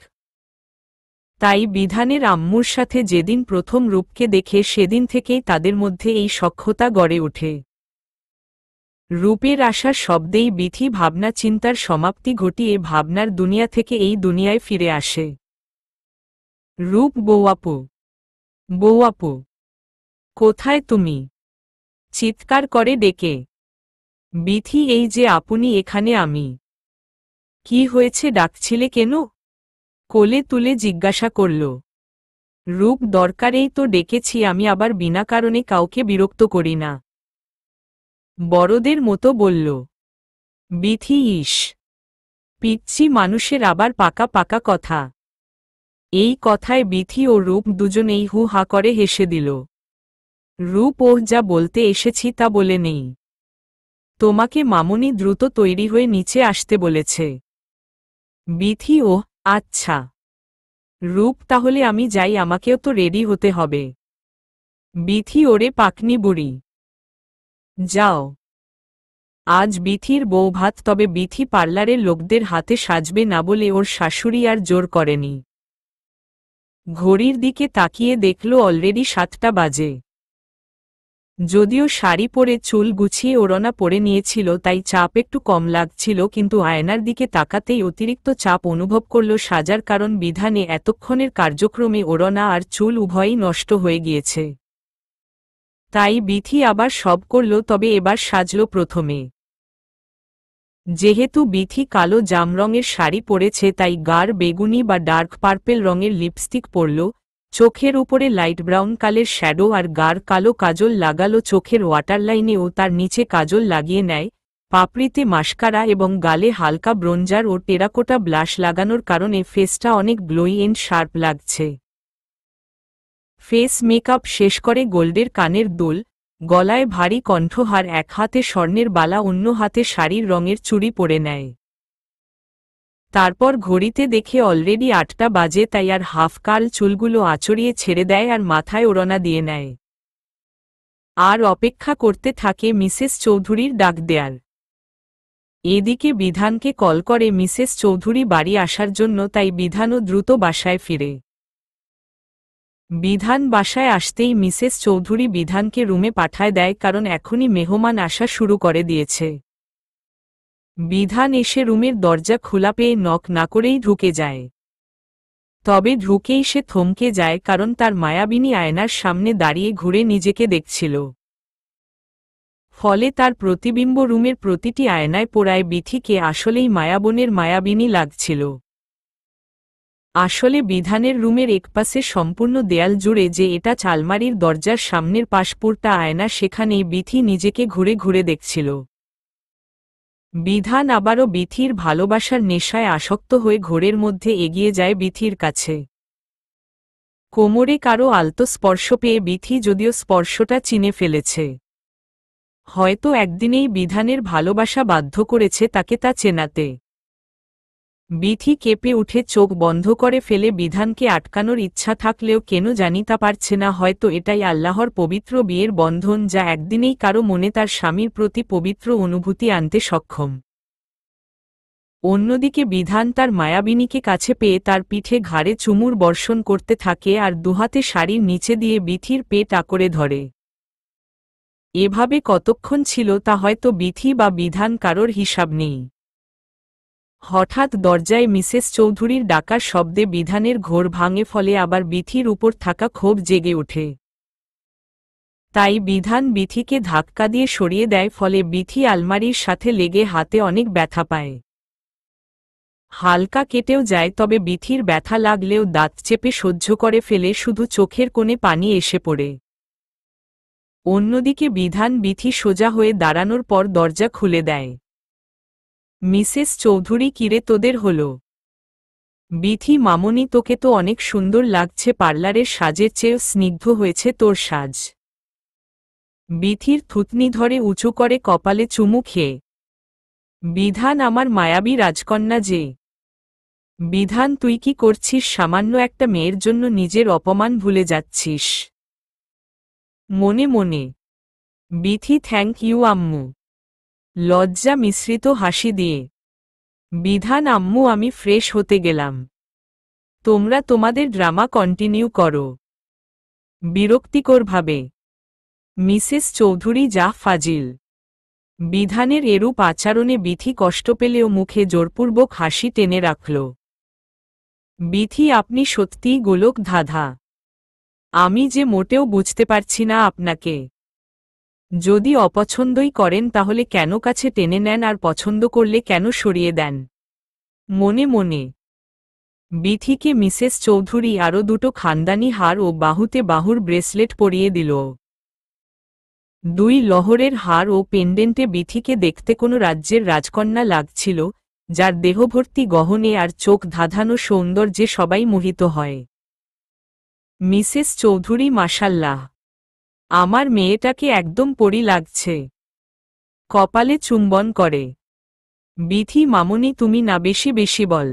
তাই বিধানের আম্মুর সাথে যেদিন প্রথম রূপকে দেখে সেদিন থেকেই তাদের মধ্যে এই সখ্যতা গড়ে ওঠে। রূপের আসার শব্দেই বিথি ভাবনা চিন্তার সমাপ্তি ঘটিয়ে ভাবনার দুনিয়া থেকে এই দুনিয়ায় ফিরে আসে। রূপ বৌআপু, বৌআপু, কোথায় তুমি? চিৎকার করে ডেকে। বিথি এই যে আপনি এখানে। আমি। কি হয়েছে, ডাকছিলে কেন? কোলে তুলে জিজ্ঞাসা করল। রূপ দরকারেই তো ডেকেছি, আমি আবার বিনা কারণে কাউকে বিরক্ত করি না, বড়দের মতো বলল। বিথি ইস, পিচ্ছি মানুষের আবার পাকা পাকা কথা। এই কথায় বিথি ও রূপ দুজনেই হু হা করে হেসে দিল। রূপ ওহ, যা বলতে এসেছি তা বলে নেই। তোমাকে মামুনি দ্রুত তৈরি হয়ে নিচে আসতে বলেছে। বিথি ওহ আচ্ছা। রূপ তাহলে আমি যাই, আমাকেও তো রেডি হতে হবে। বিথি ওরে পাকনি বুড়ি, যাও। আজ বিথির বৌভাত, তবে বিথি পার্লারের লোকদের হাতে সাজবে না বলে ওর শাশুড়ি আর জোর করেনি। ঘড়ির দিকে তাকিয়ে দেখল অলরেডি 7টা বাজে। যদিও শাড়ি পরে চুল গুছিয়ে ওড়না পরে নিয়েছিল, তাই চাপ একটু কম লাগছিল, কিন্তু আয়নার দিকে তাকাতেই অতিরিক্ত চাপ অনুভব করল সাজার, কারণ বিধানে এতক্ষণের কার্যক্রমে ওড়না আর চুল উভয়ই নষ্ট হয়ে গিয়েছে। তাই বিথি আবার সব করল, তবে এবার সাজল প্রথমে। যেহেতু বিথি কালো জাম রঙের শাড়ি পরেছে, তাই গাঢ় বেগুনি বা ডার্ক পার্পেল রঙের লিপস্টিক পরল, চোখের উপরে লাইট ব্রাউন কালের শ্যাডো আর গাঢ় কালো কাজল লাগালো চোখের ওয়াটারলাইনে ও তার নিচে কাজল লাগিয়ে নেয়, পাপড়িতে মাস্কারা এবং গালে হালকা ব্রোঞ্জার ও টেরাকোটা ব্লাশ লাগানোর কারণে ফেসটা অনেক গ্লোই এন্ড শার্প লাগছে। ফেস মেকআপ শেষ করে গোল্ডের কানের দুল, গলায় ভারী কণ্ঠহার, এক হাতে স্বর্ণের বালা, অন্য হাতে শাড়ির রঙের চুড়ি পরে নেয়। তারপর ঘড়িতে দেখে অলরেডি ৮টা বাজে, তাই আর হাফ কার্ল চুলগুলো আঁচড়িয়ে ছেড়ে দেয় আর মাথায় ওড়না দিয়ে নেয়। আর অপেক্ষা করতে থাকে মিসেস চৌধুরীর ডাক দেয়ার। এদিকে বিধানকে কল করে মিসেস চৌধুরী বাড়ি আসার জন্য, তাই বিধানও দ্রুত বাসায় ফিরে। বিধান বাসায় আসতেই মিসেস চৌধুরী বিধানকে রুমে পাঠায় দেয়, কারণ এখনই মেহমান আসা শুরু করে দিয়েছে। বিধান এসে রুমের দরজা খোলা পেয়ে নক না করেই ঢুকে যায়। তবে ঢুকেই সে থমকে যায়, কারণ তার মায়াবিনী আয়নার সামনে দাঁড়িয়ে ঘুরে নিজেকে দেখছিল। ফলে তার প্রতিবিম্ব রুমের প্রতিটি আয়নায় পোড়ায় বিথিকে আসলেই মায়াবনের মায়াবিনী লাগছিল। আসলে বিধানের রুমের একপাশে সম্পূর্ণ দেয়াল জুড়ে যে এটা আলমারির দরজার সামনের পাশপুরটা আয়না, সেখানেই বিথি নিজেকে ঘুরে ঘুরে দেখছিল। বিধান আবারও বিথির ভালোবাসার নেশায় আসক্ত হয়ে ঘোরের মধ্যে এগিয়ে যায় বিথির কাছে। কোমরে কারো আলতো স্পর্শ পেয়ে বিথি যদিও স্পর্শটা চিনে ফেলেছে। হয়তো একদিনেই বিধানের ভালোবাসা বাধ্য করেছে তাকে তা চেনাতে। বিথি কেঁপে উঠে চোখ বন্ধ করে ফেলে। বিধানকে আটকানোর ইচ্ছা থাকলেও কেন জানি তা পারছে না। হয়তো এটাই আল্লাহর পবিত্র বিয়ের বন্ধন, যা একদিনেই কারো মনে তার স্বামীর প্রতি পবিত্র অনুভূতি আনতে সক্ষম। অন্যদিকে বিধান তার মায়াবিনীকে কাছে পেয়ে তার পিঠে ঘাড়ে চুমুর বর্ষণ করতে থাকে আর দুহাতে শাড়ির নিচে দিয়ে বিথির পেট আঁকড়ে ধরে। এভাবে কতক্ষণ ছিল তা হয়তো বিথি বা বিধান কারোর হিসাব নেই। হঠাৎ দরজায় মিসেস চৌধুরীর ডাকার শব্দে বিধানের ঘোর ভাঙে, ফলে আবার বিথির উপর থাকা ক্ষোভ জেগে ওঠে। তাই বিধান বিথিকে ধাক্কা দিয়ে সরিয়ে দেয়, ফলে বিথি আলমারির সাথে লেগে হাতে অনেক ব্যথা পায়। হালকা কেটেও যায়, তবে বিথির ব্যথা লাগলেও দাঁত চেপে সহ্য করে ফেলে, শুধু চোখের কোণে পানি এসে পড়ে। অন্যদিকে বিধান বিথি সোজা হয়ে দাঁড়ানোর পর দরজা খুলে দেয়। মিসেস চৌধুরী, কিরে তোদের হলো? বিথি, মামনি, তোকে তো অনেক সুন্দর লাগছে, পার্লারের সাজের চেয়েও স্নিগ্ধ হয়েছে তোর সাজ। বিথির থুতনি ধরে উঁচু করে কপালে চুমু খেয়ে। বিধান, আমার মায়াবী রাজকন্যা যে। বিধান, তুই কি করছিস? সামান্য একটা মেয়ের জন্য নিজের অপমান ভুলে যাচ্ছিস। মনে মনে। বিথি, থ্যাংক ইউ আম্মু। লজ্জা মিশ্রিত হাসি দিয়ে। বিধান, আম্মু আমি ফ্রেশ হতে গেলাম, তোমরা তোমাদের ড্রামা কন্টিনিউ করো। বিরক্তিকরভাবে। মিসেস চৌধুরী, যা ফাজিল। বিধানের এরূপ আচরণে বিথি কষ্ট পেলেও মুখে জোরপূর্বক হাসি টেনে রাখল। বিথি, আপনি সত্যিই গোলক ধাঁধা। আমি যে মোটেও বুঝতে পারছি না আপনাকে। যদি অপছন্দই করেন তাহলে কেন কাছে টেনে নেন, আর পছন্দ করলে কেন সরিয়ে দেন? মনে মনে। বিথিকে মিসেস চৌধুরী আরও দুটো খানদানি হার ও বাহুতে বাহুর ব্রেসলেট পরিয়ে দিল। দুই লহরের হার ও পেন্ডেন্টে বিথিকে দেখতে কোনো রাজ্যের রাজকন্যা লাগছিল, যার দেহভর্তি গহনে আর চোখ ধাঁধানো সৌন্দর্যে সবাই মোহিত হয়। মিসেস চৌধুরী, মাশাল্লাহ, আমার মেয়েটাকে একদম পরী লাগছে। কপালে চুম্বন করে। বিথি, মামনি, তুমি না বেশি বেশি বল।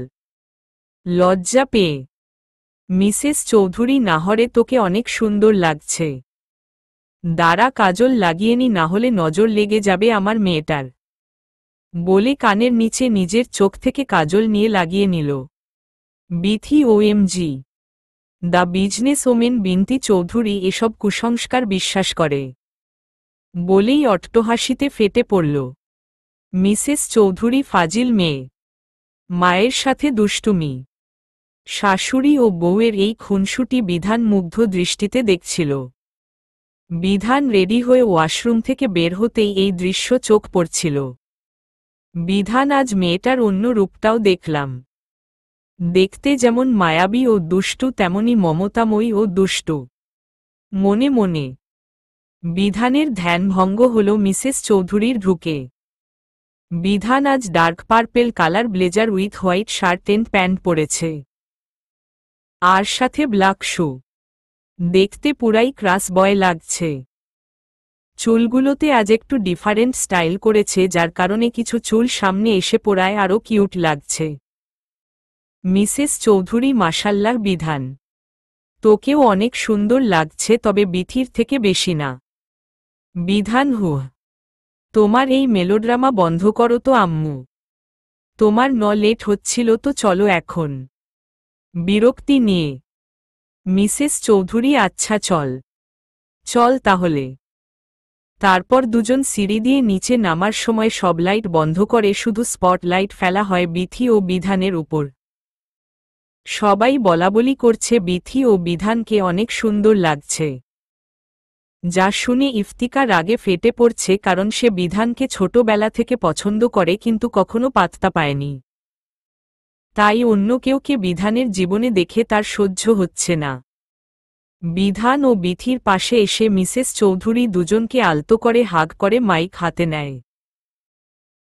লজ্জা পেয়ে। মিসেস চৌধুরী, নাহরে তোকে অনেক সুন্দর লাগছে। দাঁড়া, কাজল লাগিয়ে নি, না হলে নজর লেগে যাবে আমার মেয়েটার। বলে কানের নিচে নিজের চোখ থেকে কাজল নিয়ে লাগিয়ে নিল। Bithi, OMG, the business women Binti Chowdhury এসব কুসংস্কার বিশ্বাস করে বলেই অট্টহাসিতে ফেটে পড়ল। মিসেস চৌধুরী ফাজিল মেয়ে। মায়ের সাথে দুষ্টুমি। শাশুড়ি ও বউয়ের এই খুনসুটি বিধান মুগ্ধ দৃষ্টিতে দেখছিল। বিধান রেডি হয়ে ওয়াশরুম থেকে বের হতেই এই দৃশ্য চোখ পড়ছিল। বিধান, আজ মেয়েটার অন্য রূপটাও দেখলাম। দেখতে যেমন মায়াবী ও দুষ্টু, তেমনি মমতাময়ী ও দুষ্টু। মনে মনে। বিধানের ধ্যানভঙ্গ হল মিসেস চৌধুরীর ঢুকে। বিধান আজ dark purple colour blazer with white shirt and pant পরেছে, আর সাথে ব্ল্যাক শু। দেখতে পুরাই ক্রাস বয় লাগছে। চুলগুলোতে আজ একটু ডিফারেন্ট স্টাইল করেছে, যার কারণে কিছু চুল সামনে এসে পড়ায় আরও কিউট লাগছে। মিসেস চৌধুরী মাশাল্লাহ বিধান, তোকেও অনেক সুন্দর লাগছে, তবে বিথির থেকে বেশি না। বিধান তোমার এই মেলোড্রামা বন্ধ করো তো আম্মু, তোমার লেট হচ্ছিল তো, চলো এখন। বিরক্তি নিয়ে মিসেস চৌধুরী আচ্ছা চল তাহলে। তারপর দুজন সিঁড়ি দিয়ে নিচে নামার সময় সব লাইট বন্ধ করে শুধু স্পটলাইট ফেলা হয় বিথি ও বিধানের উপর। সবাই বলাবলি করছে বিথি ও বিধানকে অনেক সুন্দর লাগছে, যা শুনে ইফতিকা রাগে ফেটে পড়ছে, কারণ সে বিধানকে ছোটবেলা থেকে পছন্দ করে কিন্তু কখনো পাত্তা পায়নি। তাই অন্য কেউকে বিধানের জীবনে দেখে তার সহ্য হচ্ছে না। বিধান ও বিথির পাশে এসে মিসেস চৌধুরী দুজনকে আলতো করে হাগ করে মাইক হাতে নেয়।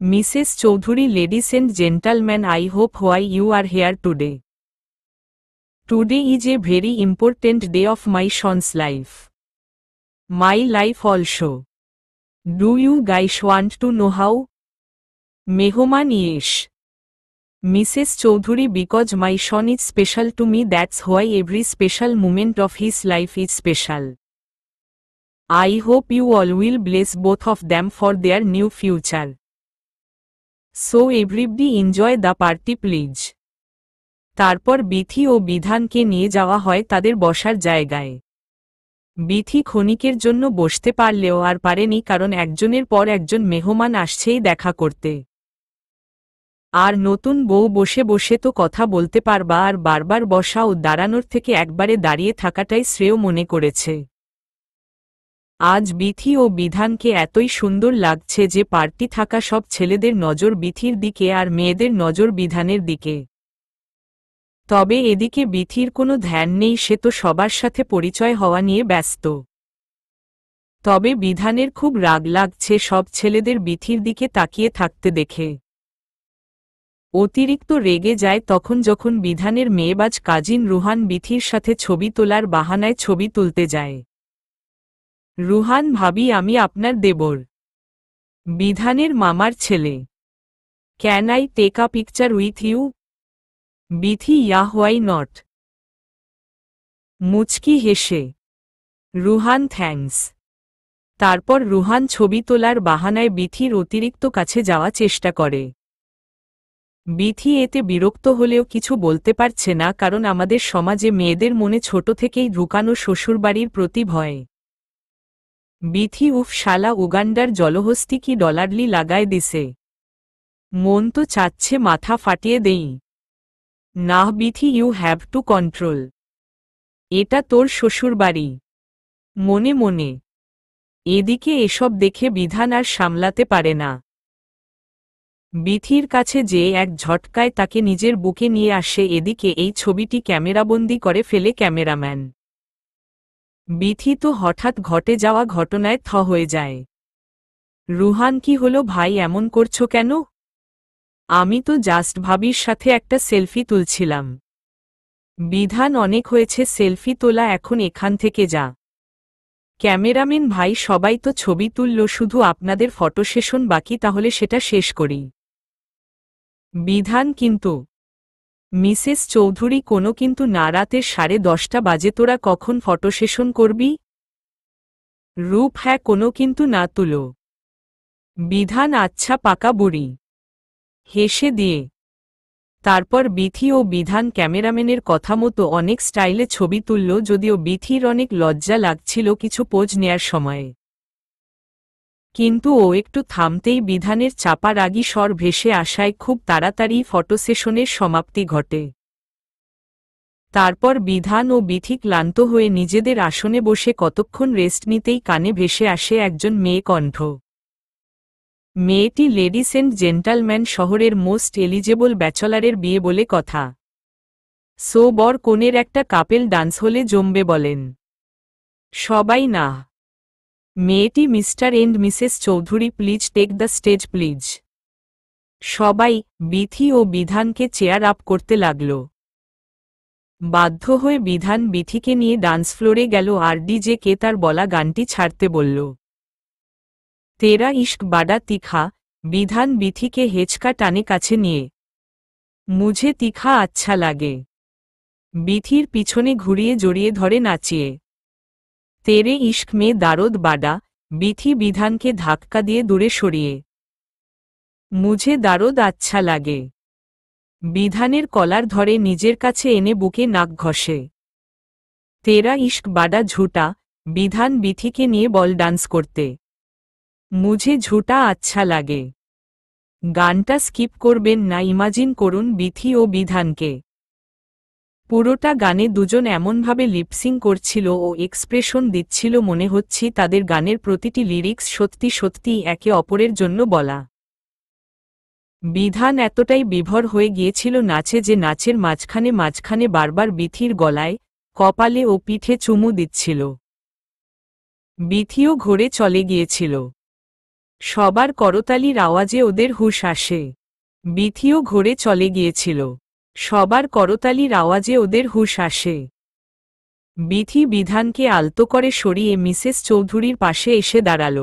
Mrs Chowdhury, ladies and gentleman, I hope why you are here today. Today is a very important day of my son's life. My life also. Do you guys want to know how? Mehoman yes. Mrs. Choudhury, because my son is special to me, that's why every special moment of his life is special. I hope you all will bless both of them for their new future. So everybody enjoy the party please. তারপর বিথি ও বিধানকে নিয়ে যাওয়া হয় তাদের বসার জায়গায়। বিথি ক্ষণিকের জন্য বসতে পারলেও আর পারেনি, কারণ একজনের পর একজন মেহমান আসছেই দেখা করতে। আর নতুন বউ বসে বসে তো কথা বলতে পারবা, আর বারবার বসা ও দাঁড়ানোর থেকে একবারে দাঁড়িয়ে থাকাটাই শ্রেয় মনে করেছে। আজ বিথি ও বিধানকে এতই সুন্দর লাগছে যে পার্টি থাকা সব ছেলেদের নজর বিথির দিকে আর মেয়েদের নজর বিধানের দিকে। তবে এদিকে বিথির কোনো ধ্যান নেই, সে তো সবার সাথে পরিচয় হওয়া নিয়ে ব্যস্ত। তবে বিধানের খুব রাগ লাগছে সব ছেলেদের বিথির দিকে তাকিয়ে থাকতে দেখে। অতিরিক্ত রেগে যায় তখন যখন বিধানের মেয়েবাজ কাজিন রুহান বিথির সাথে ছবি তোলার বাহানায় ছবি তুলতে যায়। রুহান, ভাবি আমি আপনার দেবর, বিধানের মামার ছেলে। Can I take a picture with you? Bithi, yeah why not. মুচকি হেসে রুহান, থ্যাঙ্কস। তারপর রুহান ছবি তোলার বাহানায় বিথির অতিরিক্ত কাছে যাওয়া চেষ্টা করে। বিথি এতে বিরক্ত হলেও কিছু বলতে পারছে না, কারণ আমাদের সমাজে মেয়েদের মনে ছোট থেকেই ঢুকানো শ্বশুরবাড়ির প্রতি ভয়। বিথি, উফ শালা উগান্ডার জলহস্তি কি ডলারলি লাগায় দিছে, মন তো চাচ্ছে মাথা ফাটিয়ে দেই। না Bithi, you have to control, এটা তোর শ্বশুরবাড়ি। মনে মনে। এদিকে এসব দেখে বিধান আর সামলাতে পারে না। বিথির কাছে যে এক ঝটকায় তাকে নিজের বুকে নিয়ে আসে। এদিকে এই ছবিটি ক্যামেরাবন্দি করে ফেলে ক্যামেরাম্যান। বিথি তো হঠাৎ ঘটে যাওয়া ঘটনায় থ হয়ে যায়। রুহান, কি হলো ভাই, এমন করছো কেন? আমি তো জাস্ট ভাবির সাথে একটা সেলফি তুলছিলাম। বিধান, অনেক হয়েছে সেলফি তোলা, এখন এখান থেকে যা। ক্যামেরাম্যান ভাই, সবাই তো ছবি তুলল, শুধু আপনাদের ফটো সেশন বাকি, তাহলে সেটা শেষ করি। বিধান, কিন্তু মিসেস চৌধুরী, কোনো কিন্তু না, রাতের 10:30 বাজে, তোরা কখন ফটো সেশন করবি? রূপ, হ্যাঁ কোনো কিন্তু না তুলো। বিধান, আচ্ছা পাকা বুড়ি। হেসে দিয়ে তারপর বিথি ও বিধান ক্যামেরাম্যানের কথা মতো অনেক স্টাইলে ছবি তুলল, যদিও বিথির অনেক লজ্জা লাগছিল কিছু পোজ নেয়ার সময়ে। কিন্তু ও একটু থামতেই বিধানের চাপা রাগী স্বর ভেসে আসায় খুব তাড়াতাড়ি ফটো সেশনের সমাপ্তি ঘটে। তারপর বিধান ও বিথি ক্লান্ত হয়ে নিজেদের আসনে বসে কতক্ষণ রেস্ট নিতেই কানে ভেসে আসে একজন মেয়ে কণ্ঠ। মেয়েটি লেডিস এন্ড জেন্টালম্যান, শহরের মোস্ট এলিজেবল ব্যাচলারের বিয়ে বলে কথা। সো বর কনের একটা কাপেল ডান্স হলে জমবে বলেন সবাই। না, মেয়েটি, Mr and Mrs Chowdhury, please take the stage please. সবাই বিথি ও বিধানকে চেয়ার আপ করতে লাগল। বাধ্য হয়ে বিধান বিথিকে নিয়ে ডান্স ফ্লোরে গেল আর ডিজে কে তার বলা গানটি ছাড়তে বলল। तेरा इश्क बड़ा तीखा, বিধান বিথিকে হেঁচকা টানে কাছে নিয়ে। মুঝে तीखा अच्छा লাগে। বিথির পিছনে ঘুরিয়ে জড়িয়ে ধরে নাচিয়ে। তেরে ইশক মে দারদ বাডা, বিথি বিধানকে ধাক্কা দিয়ে দূরে সরিয়ে। মুঝে দারদ আচ্ছা লাগে। বিধানের কলার ধরে নিজের কাছে এনে বুকে নাক ঘষে। তেরা ইশক বাডা ঝুটা, বিধান বিথিকে নিয়ে বল ডান্স করতে। মুঝে ঝুটা আচ্ছা লাগে। গানটা স্কিপ করবেন না, ইমাজিন করুন বিথি ও বিধানকে। পুরোটা গানে দুজন এমনভাবে লিপসিং করছিল ও এক্সপ্রেশন দিচ্ছিল মনে হচ্ছে তাদের গানের প্রতিটি লিরিক্স সত্যি সত্যি একে অপরের জন্য বলা। বিধান এতটাই বিভোর হয়ে গিয়েছিল নাচে যে নাচের মাঝখানে মাঝখানে বারবার বিথির গলায়, কপালে ও পিঠে চুমু দিচ্ছিল। বিথিও ঘোরে চলে গিয়েছিল। সবার করতালির আওয়াজে ওদের হুঁশ আসে। বিথিও ঘোরে চলে গিয়েছিল। সবার করতালির আওয়াজে ওদের হুঁশ আসে। বিথি বিধানকে আলতো করে সরিয়ে মিসেস চৌধুরীর পাশে এসে দাঁড়াল।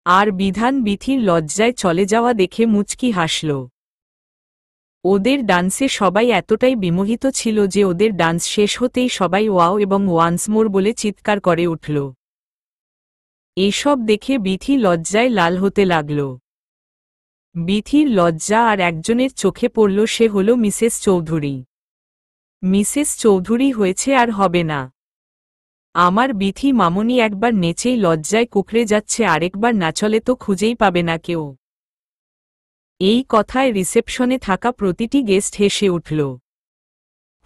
আর বিধান বিথির লজ্জায় চলে যাওয়া দেখে মুচকি হাসল। ওদের ডান্সে সবাই এতটাই বিমোহিত ছিল যে ওদের ডান্স শেষ হতেই সবাই ওয়াও এবং ওয়ান্স মোর বলে চিৎকার করে উঠল। এসব দেখে বিথি লজ্জায় লাল হতে লাগল। বিথির লজ্জা আর একজনের চোখে পড়ল, সে হল মিসেস চৌধুরী। মিসেস চৌধুরী হয়েছে আর হবে না। আমার বিথি মামনি একবার নেচেই লজ্জায় কুকড়ে যাচ্ছে, আরেকবার নাচলে তো খুঁজেই পাবে না কেউ। এই কথায় রিসেপশনে থাকা প্রতিটি গেস্ট হেসে উঠল।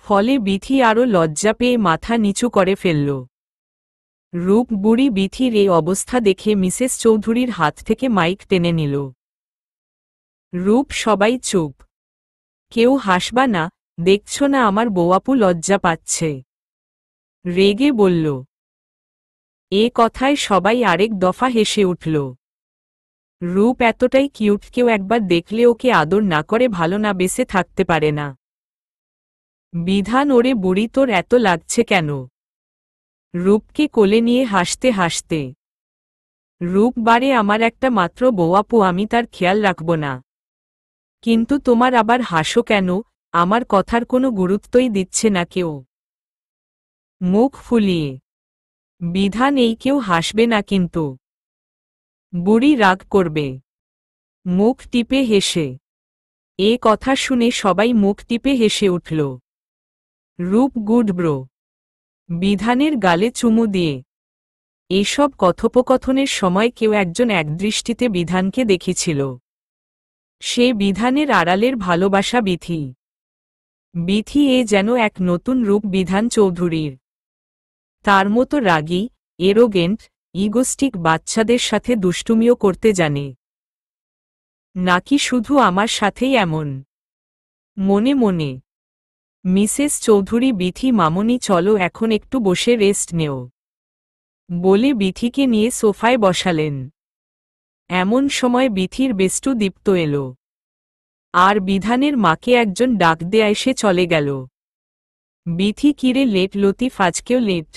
ফলে বিথি আরও লজ্জা পেয়ে মাথা নিচু করে ফেলল। রূপ বুড়ি বিথির এই অবস্থা দেখে মিসেস চৌধুরীর হাত থেকে মাইক টেনে নিল। রূপ সবাই চুপ। কেউ হাসবা না, দেখছ না আমার বউয়াপু লজ্জা পাচ্ছে। রেগে বলল। এ কথায় সবাই আরেক দফা হেসে উঠল। রূপ এতটাই কিউট, কেউ একবার দেখলে ওকে আদর না করে ভালো না বেসে থাকতে পারে না। বিধান, ওরে বুড়ি তোর এত লাগছে কেন? রূপকে কোলে নিয়ে হাসতে হাসতে। রূপ বারে আমার একটা মাত্র বউয়াপু, আমি তার খেয়াল রাখব না। কিন্তু তোমার আবার হাসো কেন? আমার কথার কোনো গুরুত্বই দিচ্ছে না কেউ। মুখ ফুলিয়ে। বিধান, এই কেউ হাসবে না কিন্তু। বুড়ি রাগ করবে। মুখ টিপে হেসে। এ কথা শুনে সবাই মুখ টিপে হেসে উঠল। রূপ গুড ব্রো। বিধানের গালে চুমু দিয়ে। এসব কথোপকথনের সময় কেউ একজন একদৃষ্টিতে বিধানকে দেখেছিল। সে বিধানের আড়ালের ভালোবাসা বিথি। বিথি এ যেন এক নতুন রূপ বিধান চৌধুরীর। তার মতো রাগী, এরোগেন্ট, ইগোস্টিক বাচ্চাদের সাথে দুষ্টুমিও করতে জানে। নাকি শুধু আমার সাথেই এমন? মনে মনে মিসেস চৌধুরী, বিথি মামনি চলো এখন একটু বসে রেস্ট নেও বলে বিথিকে নিয়ে সোফায় বসালেন। এমন সময় বিথির বেষ্টু দীপ্ত এলো। আর বিধানের মাকে একজন ডাক দেয়া এসে চলে গেল। বিথি, কিরে লেট? লতিফ আজকেও লেট?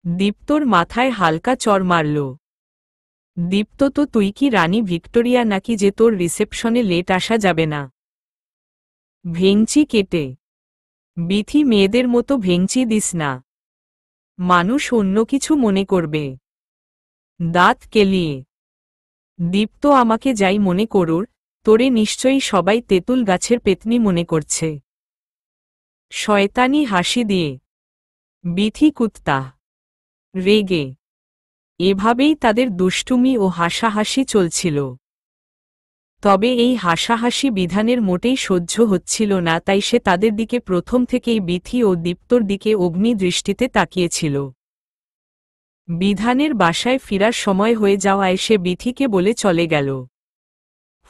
দীপ্তর মাথায় হালকা চড় মারল। দীপ্ত, তো তুই কি রানী ভিক্টোরিয়া নাকি যে তোর রিসেপশনে লেট আসা যাবে না? ভেংচি কেটে। বিথি, মেয়েদের মতো ভেংচি দিস না, মানুষ অন্য কিছু মনে করবে। দাঁত কেলিয়ে। দীপ্ত, আমাকে যাই মনে করুর, তোরে নিশ্চয়ই সবাই তেঁতুল গাছের পেতনি মনে করছে। শয়তানি হাসি দিয়ে। বিথি কুত্তা। রেগে। এভাবেই তাদের দুষ্টুমি ও হাসাহাসি চলছিল। তবে এই হাসাহাসি বিধানের মোটেই সহ্য হচ্ছিল না, তাই সে তাদের দিকে প্রথম থেকেই বিথি ও দীপ্তর দিকে অগ্নি দৃষ্টিতে তাকিয়েছিল। বিধানের বাসায় ফিরার সময় হয়ে যাওয়ায় সে বিথিকে বলে চলে গেল।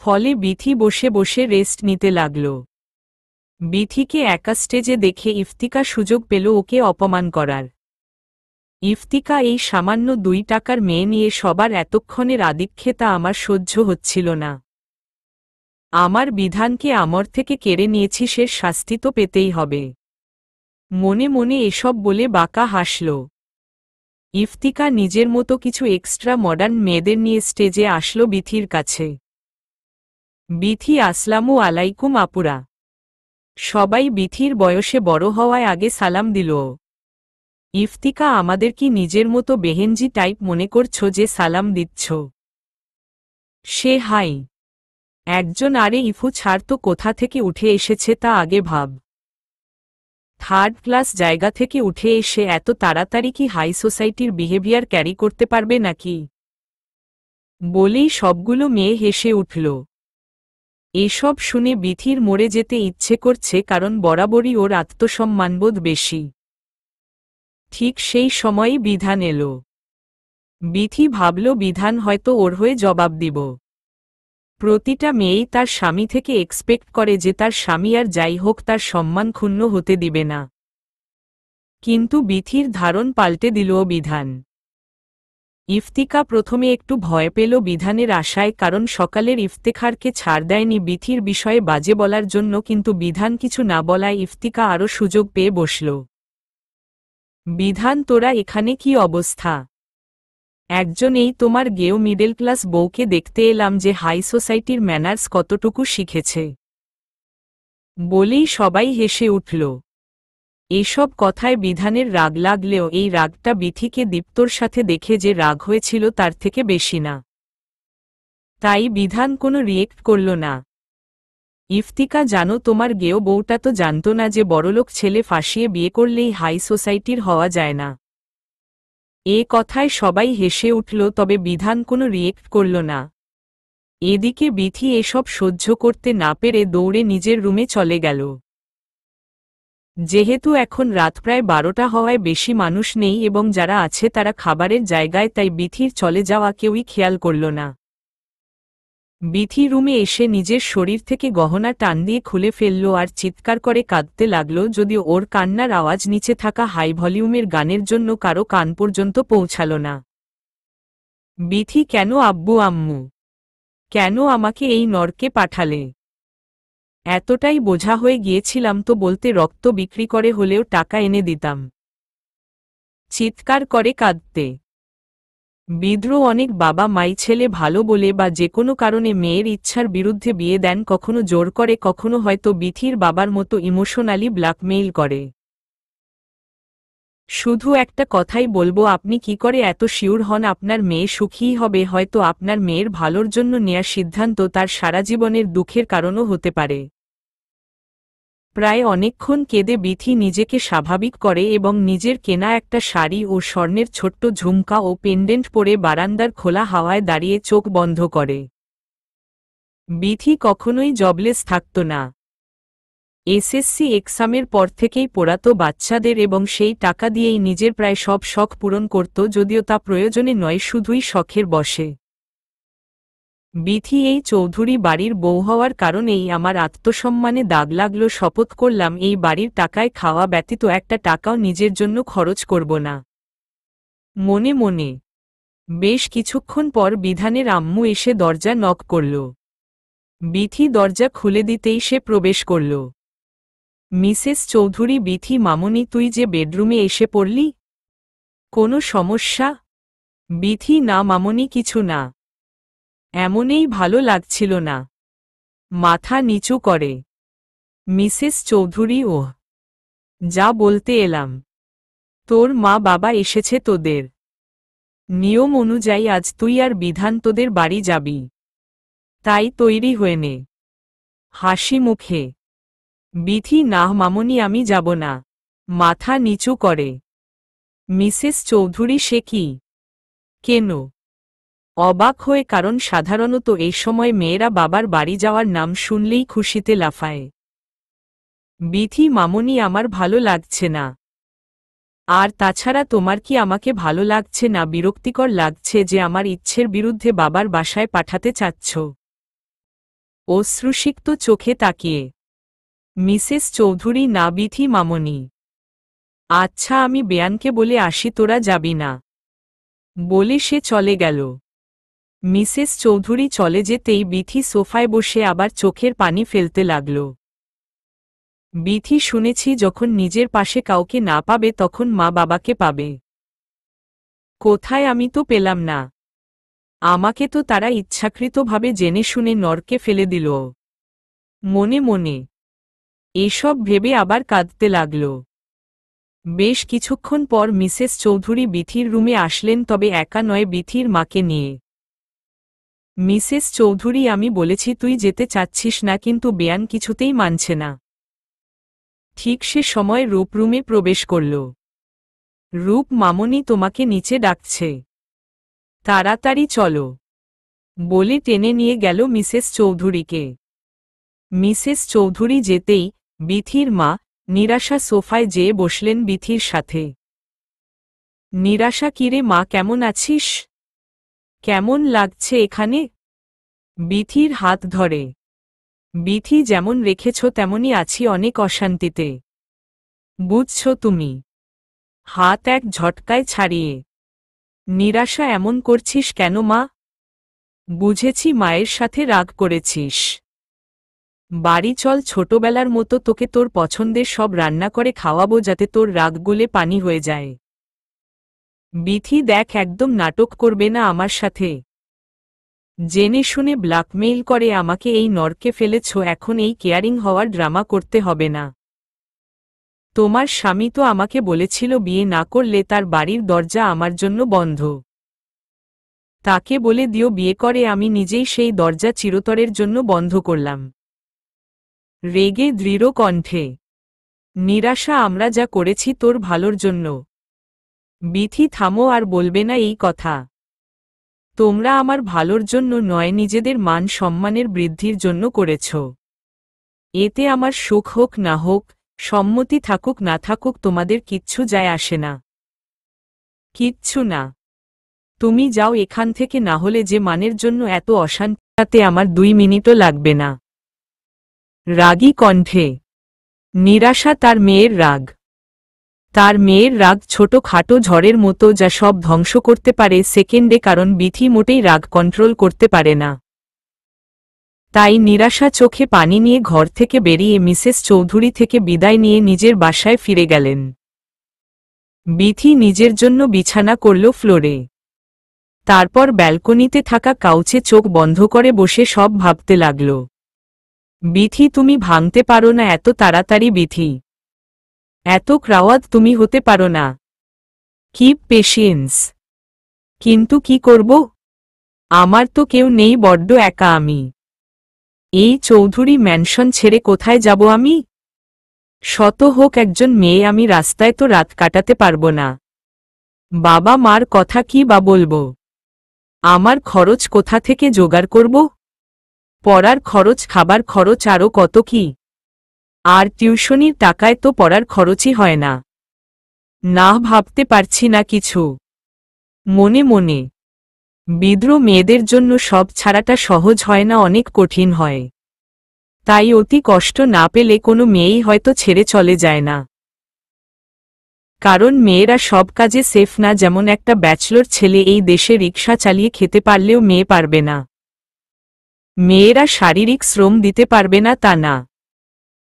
ফলে বিথি বসে বসে রেস্ট নিতে লাগল। বিথিকে একা স্টেজে দেখে ইফতিকা সুযোগ পেল ওকে অপমান করার। ইফতিকা, এই সামান্য 2 টাকার মেয়ে নিয়ে সবার এতক্ষণের আদিক্ষেতা আমার সহ্য হচ্ছিল না। আমার বিধানকে আমর থেকে কেড়ে নিয়েছি, সে শাস্তি তো পেতেই হবে। মনে মনে এসব বলে বাঁকা হাসল। ইফতিকা নিজের মতো কিছু এক্সট্রা মডার্ন মেয়েদের নিয়ে স্টেজে আসলো বিথির কাছে। বিথি আসসালামু আলাইকুম আপুরা। সবাই বিথির বয়সে বড় হওয়ায় আগে সালাম দিল। ইফতিকা আমাদের কি নিজের মতো বেহেনজি টাইপ মনে করছো যে সালাম দিচ্ছ? সে হাই একজন, আরে ইফু ছাড় তো, কোথা থেকে উঠে এসেছে তা আগে ভাব। থার্ড ক্লাস জায়গা থেকে উঠে এসে এত তাড়াতাড়ি কি হাই সোসাইটির বিহেভিয়ার ক্যারি করতে পারবে নাকি? বলেই সবগুলো মেয়ে হেসে উঠল। এসব শুনে বিথির মরে যেতে ইচ্ছে করছে, কারণ বরাবরই ওর আত্মসম্মানবোধ বেশি। ঠিক সেই সময়ই বিধান এলো। বিথি ভাবল বিধান হয়তো ওর হয়ে জবাব দিব। প্রতিটা মেয়েই তার স্বামী থেকে এক্সপেক্ট করে যে তার স্বামী আর যাই হোক তার সম্মান ক্ষুণ্ণ হতে দিবে না। কিন্তু বিথির ধারণ পাল্টে দিল বিধান। ইফতিকা প্রথমে একটু ভয় পেল বিধানের আশায়, কারণ সকালের ইফতেখারকে ছাড় দেয়নি বিথির বিষয়ে বাজে বলার জন্য, কিন্তু বিধান কিছু না বলায় ইফতিকা আরও সুযোগ পেয়ে বসল। বিধান, তোরা এখানে কি অবস্থা? একজন এই তোমার গেও মিডল ক্লাস বউকে দেখতে এলাম যে হাই সোসাইটির ম্যানার্স কতটুকু শিখেছে। বলেই সবাই হেসে উঠল। এসব কথায় বিধানের রাগ লাগলেও এই রাগটা বিথিকে দীপ্তর সাথে দেখে যে রাগ হয়েছিল তার থেকে বেশি না। তাই বিধান কোনো রিয়েক্ট করল না। ইফতিকা, জানো তোমার গেও বউটা তো জানত না যে বড়লোক ছেলে ফাঁসিয়ে বিয়ে করলেই হাই সোসাইটির হওয়া যায় না। এ কথায় সবাই হেসে উঠল, তবে বিধান কোনো রিয়েক্ট করল না। এদিকে বিথি এসব সহ্য করতে না পেরে দৌড়ে নিজের রুমে চলে গেল। যেহেতু এখন রাত প্রায় 12টা হওয়ায় বেশি মানুষ নেই এবং যারা আছে তারা খাবারের জায়গায়, তাই বিথির চলে যাওয়া কেউই খেয়াল করল না। বিথি রুমে এসে নিজের শরীর থেকে গহনা টান দিয়ে খুলে ফেলল আর চিৎকার করে কাঁদতে লাগল, যদিও ওর কান্নার আওয়াজ নিচে থাকা হাই ভলিউমের গানের জন্য কারো কান পর্যন্ত পৌঁছাল না। বিথি, কেন আব্বু আম্মু, কেন আমাকে এই নরকে পাঠালে? এতটাই বোঝা হয়ে গিয়েছিলাম তো বলতে রক্ত বিক্রি করে হলেও টাকা এনে দিতাম। চিৎকার করে কাঁদতে। বিদ্রোহ অনেক বাবা মাই ছেলে ভালো বলে বা যে কোনো কারণে মেয়ের ইচ্ছার বিরুদ্ধে বিয়ে দেন, কখনো জোর করে, কখনো হয়তো বিথির বাবার মতো ইমোশনালি ব্ল্যাকমেইল করে। শুধু একটা কথাই বলবো, আপনি কি করে এত শিওর হন আপনার মেয়ে সুখীই হবে? হয়তো আপনার মেয়ের ভালোর জন্য নেয়া সিদ্ধান্ত তার সারা জীবনের দুঃখের কারণও হতে পারে। প্রায় অনেকক্ষণ কেঁদে বিথি নিজেকে স্বাভাবিক করে এবং নিজের কেনা একটা শাড়ি ও স্বর্ণের ছোট্ট ঝুমকা ও পেন্ডেন্ট পরে বারান্দার খোলা হাওয়ায় দাঁড়িয়ে চোখ বন্ধ করে। বিথি কখনোই জবলেস থাকত না। এসএসসি এক্সামের পর থেকেই পড়াতো বাচ্চাদের এবং সেই টাকা দিয়েই নিজের প্রায় সব শখ পূরণ করত, যদিও তা প্রয়োজনে নয়, শুধুই শখের বশে। বিথি, এই চৌধুরী বাড়ির বউ হওয়ার কারণেই আমার আত্মসম্মানে দাগ লাগলো। শপথ করলাম এই বাড়ির টাকায় খাওয়া ব্যতীত একটা টাকাও নিজের জন্য খরচ করব না। মনে মনে। বেশ কিছুক্ষণ পর বিধানের আম্মু এসে দরজা নক করল। বিথি দরজা খুলে দিতেই সে প্রবেশ করল। মিসেস চৌধুরী। বিথি, মামনি, তুই যে বেডরুমে এসে পড়লি, কোনো সমস্যা? বিথি, না মামনি, কিছু না, এমনই ভালো লাগছিল না। মাথা নিচু করে। মিসেস চৌধুরী, ওহ, যা বলতে এলাম। তোর মা বাবা এসেছে তোদের। নিয়ম অনুযায়ী আজ তুই আর বিধান তোদের বাড়ি যাবি, তাই তৈরি হয়ে নে। হাসি মুখে। বিথি, না মামনি, আমি যাব না। মাথা নিচু করে। মিসেস চৌধুরী, সে কি? কেন? অবাক হয়ে, কারণ সাধারণত এই সময় মেয়েরা বাবার বাড়ি যাওয়ার নাম শুনলেই খুশিতে লাফায়। বিথি, মামনি, আমার ভালো লাগছে না। আর তাছাড়া তোমার কি আমাকে ভালো লাগছে না? বিরক্তিকর লাগছে যে আমার ইচ্ছের বিরুদ্ধে বাবার বাসায় পাঠাতে চাচ্ছ। অশ্রুসিক্ত চোখে তাকিয়ে। মিসেস চৌধুরী, না বিথি মামনি। আচ্ছা, আমি বেয়ানকে বলে আসি, তোরা যাবি না। বলে সে চলে গেল। মিসেস চৌধুরী চলে যেতেই বিথি সোফায় বসে আবার চোখের পানি ফেলতে লাগল। বিথি, শুনেছি যখন নিজের পাশে কাউকে না পাবে তখন মা বাবাকে পাবে। কোথায়? আমি তো পেলাম না। আমাকে তো তারা ইচ্ছাকৃতভাবে জেনে শুনে নরকে ফেলে দিল। মনে মনে এসব ভেবে আবার কাঁদতে লাগল। বেশ কিছুক্ষণ পর মিসেস চৌধুরী বিথির রুমে আসলেন, তবে একা নয়, বিথির মাকে নিয়ে। মিসেস চৌধুরী, আমি বলেছি তুই যেতে চাচ্ছিস না, কিন্তু বেয়ান কিছুতেই মানছে না। ঠিক সে সময় রূপ রুমে প্রবেশ করল। রূপ, মামনি তোমাকে নিচে ডাকছে, তাড়াতাড়ি চলো বলে টেনে নিয়ে গেল মিসেস চৌধুরীকে। মিসেস চৌধুরী যেতেই বিথির মা নিরাশা সোফায় যেয়ে বসলেন বিথির সাথে। নিরাশা, কিরে মা, কেমন আছিস? কেমন লাগছে এখানে? বিথির হাত ধরে। বিথি, যেমন রেখেছ তেমনই আছি, অনেক অশান্তিতে। বুঝছ তুমি? হাত এক ঝটকায় ছাড়িয়ে। নিরাশা, এমন করছিস কেন মা? বুঝেছি মায়ের সাথে রাগ করেছিস। বাড়ি চল, ছোটবেলার মতো তোকে তোর পছন্দের সব রান্না করে খাওয়াবো, যাতে তোর রাগ গুলে পানি হয়ে যায়। বিথি, দেখ, একদম নাটক করবে না আমার সাথে। জেনে শুনে ব্ল্যাকমেইল করে আমাকে এই নরকে ফেলেছ, এখন এই কেয়ারিং হওয়ার ড্রামা করতে হবে না। তোমার স্বামী তো আমাকে বলেছিল বিয়ে না করলে তার বাড়ির দরজা আমার জন্য বন্ধ। তাকে বলে দিও বিয়ে করে, আমি নিজেই সেই দরজা চিরতরের জন্য বন্ধ করলাম। রেগে দৃঢ় কণ্ঠে। নিরাশা, আমরা যা করেছি তোর ভালোর জন্য। বিথি, থামো, আর বলবে না এই কথা। তোমরা আমার ভালোর জন্য নয়, নিজেদের মান সম্মানের বৃদ্ধির জন্য করেছ। এতে আমার সুখ হোক না হোক, সম্মতি থাকুক না থাকুক, তোমাদের কিচ্ছু যায় আসে না। কিচ্ছু না। তুমি যাও এখান থেকে, না হলে যে মানের জন্য এত অশান্তিতে আমার 2 মিনিটও লাগবে না। রাগী কণ্ঠে। নিরাশা, তার মেয়ের রাগ। তার মেয়ের রাগ ছোট খাটো ঝড়ের মতো, যা সব ধ্বংস করতে পারে সেকেন্ডে, কারণ বিথি মোটেই রাগ কন্ট্রোল করতে পারে না। তাই নিরাশা চোখে পানি নিয়ে ঘর থেকে বেরিয়ে মিসেস চৌধুরী থেকে বিদায় নিয়ে নিজের বাসায় ফিরে গেলেন। বিথি নিজের জন্য বিছানা করল ফ্লোরে। তারপর ব্যালকনিতে থাকা কাউচে চোখ বন্ধ করে বসে সব ভাবতে লাগল। বিথি, তুমি ভাঙতে পারো না এত তাড়াতাড়ি। বিথি, এত ক্রাওয়াত তুমি হতে পারো না। Keep patience. কিন্তু কি করব? আমার তো কেউ নেই, বড্ড একা আমি। এই চৌধুরী ম্যানশন ছেড়ে কোথায় যাব আমি? শত হোক একজন মেয়ে, আমি রাস্তায় তো রাত কাটাতে পারবো না। বাবা মার কথা কি বা বলবো? আমার খরচ কোথা থেকে জোগাড় করব? পড়ার খরচ, খাবার খরচ, আরও কত কি। আর টিউশনির টাকায় তো পড়ার খরচই হয় না। না, ভাবতে পারছি না কিছু। মনে মনে। বিদ্রোহ মেয়েদের জন্য সব ছাড়াটা সহজ হয় না, অনেক কঠিন হয়। তাই অতি কষ্ট না পেলে কোনো মেয়েই হয়তো ছেড়ে চলে যায় না। কারণ মেয়েরা সব কাজে সেফ না, যেমন একটা ব্যাচলর ছেলে এই দেশে রিকশা চালিয়ে খেতে পারলেও মেয়ে পারবে না। মেয়েরা শারীরিক শ্রম দিতে পারবে না তা না।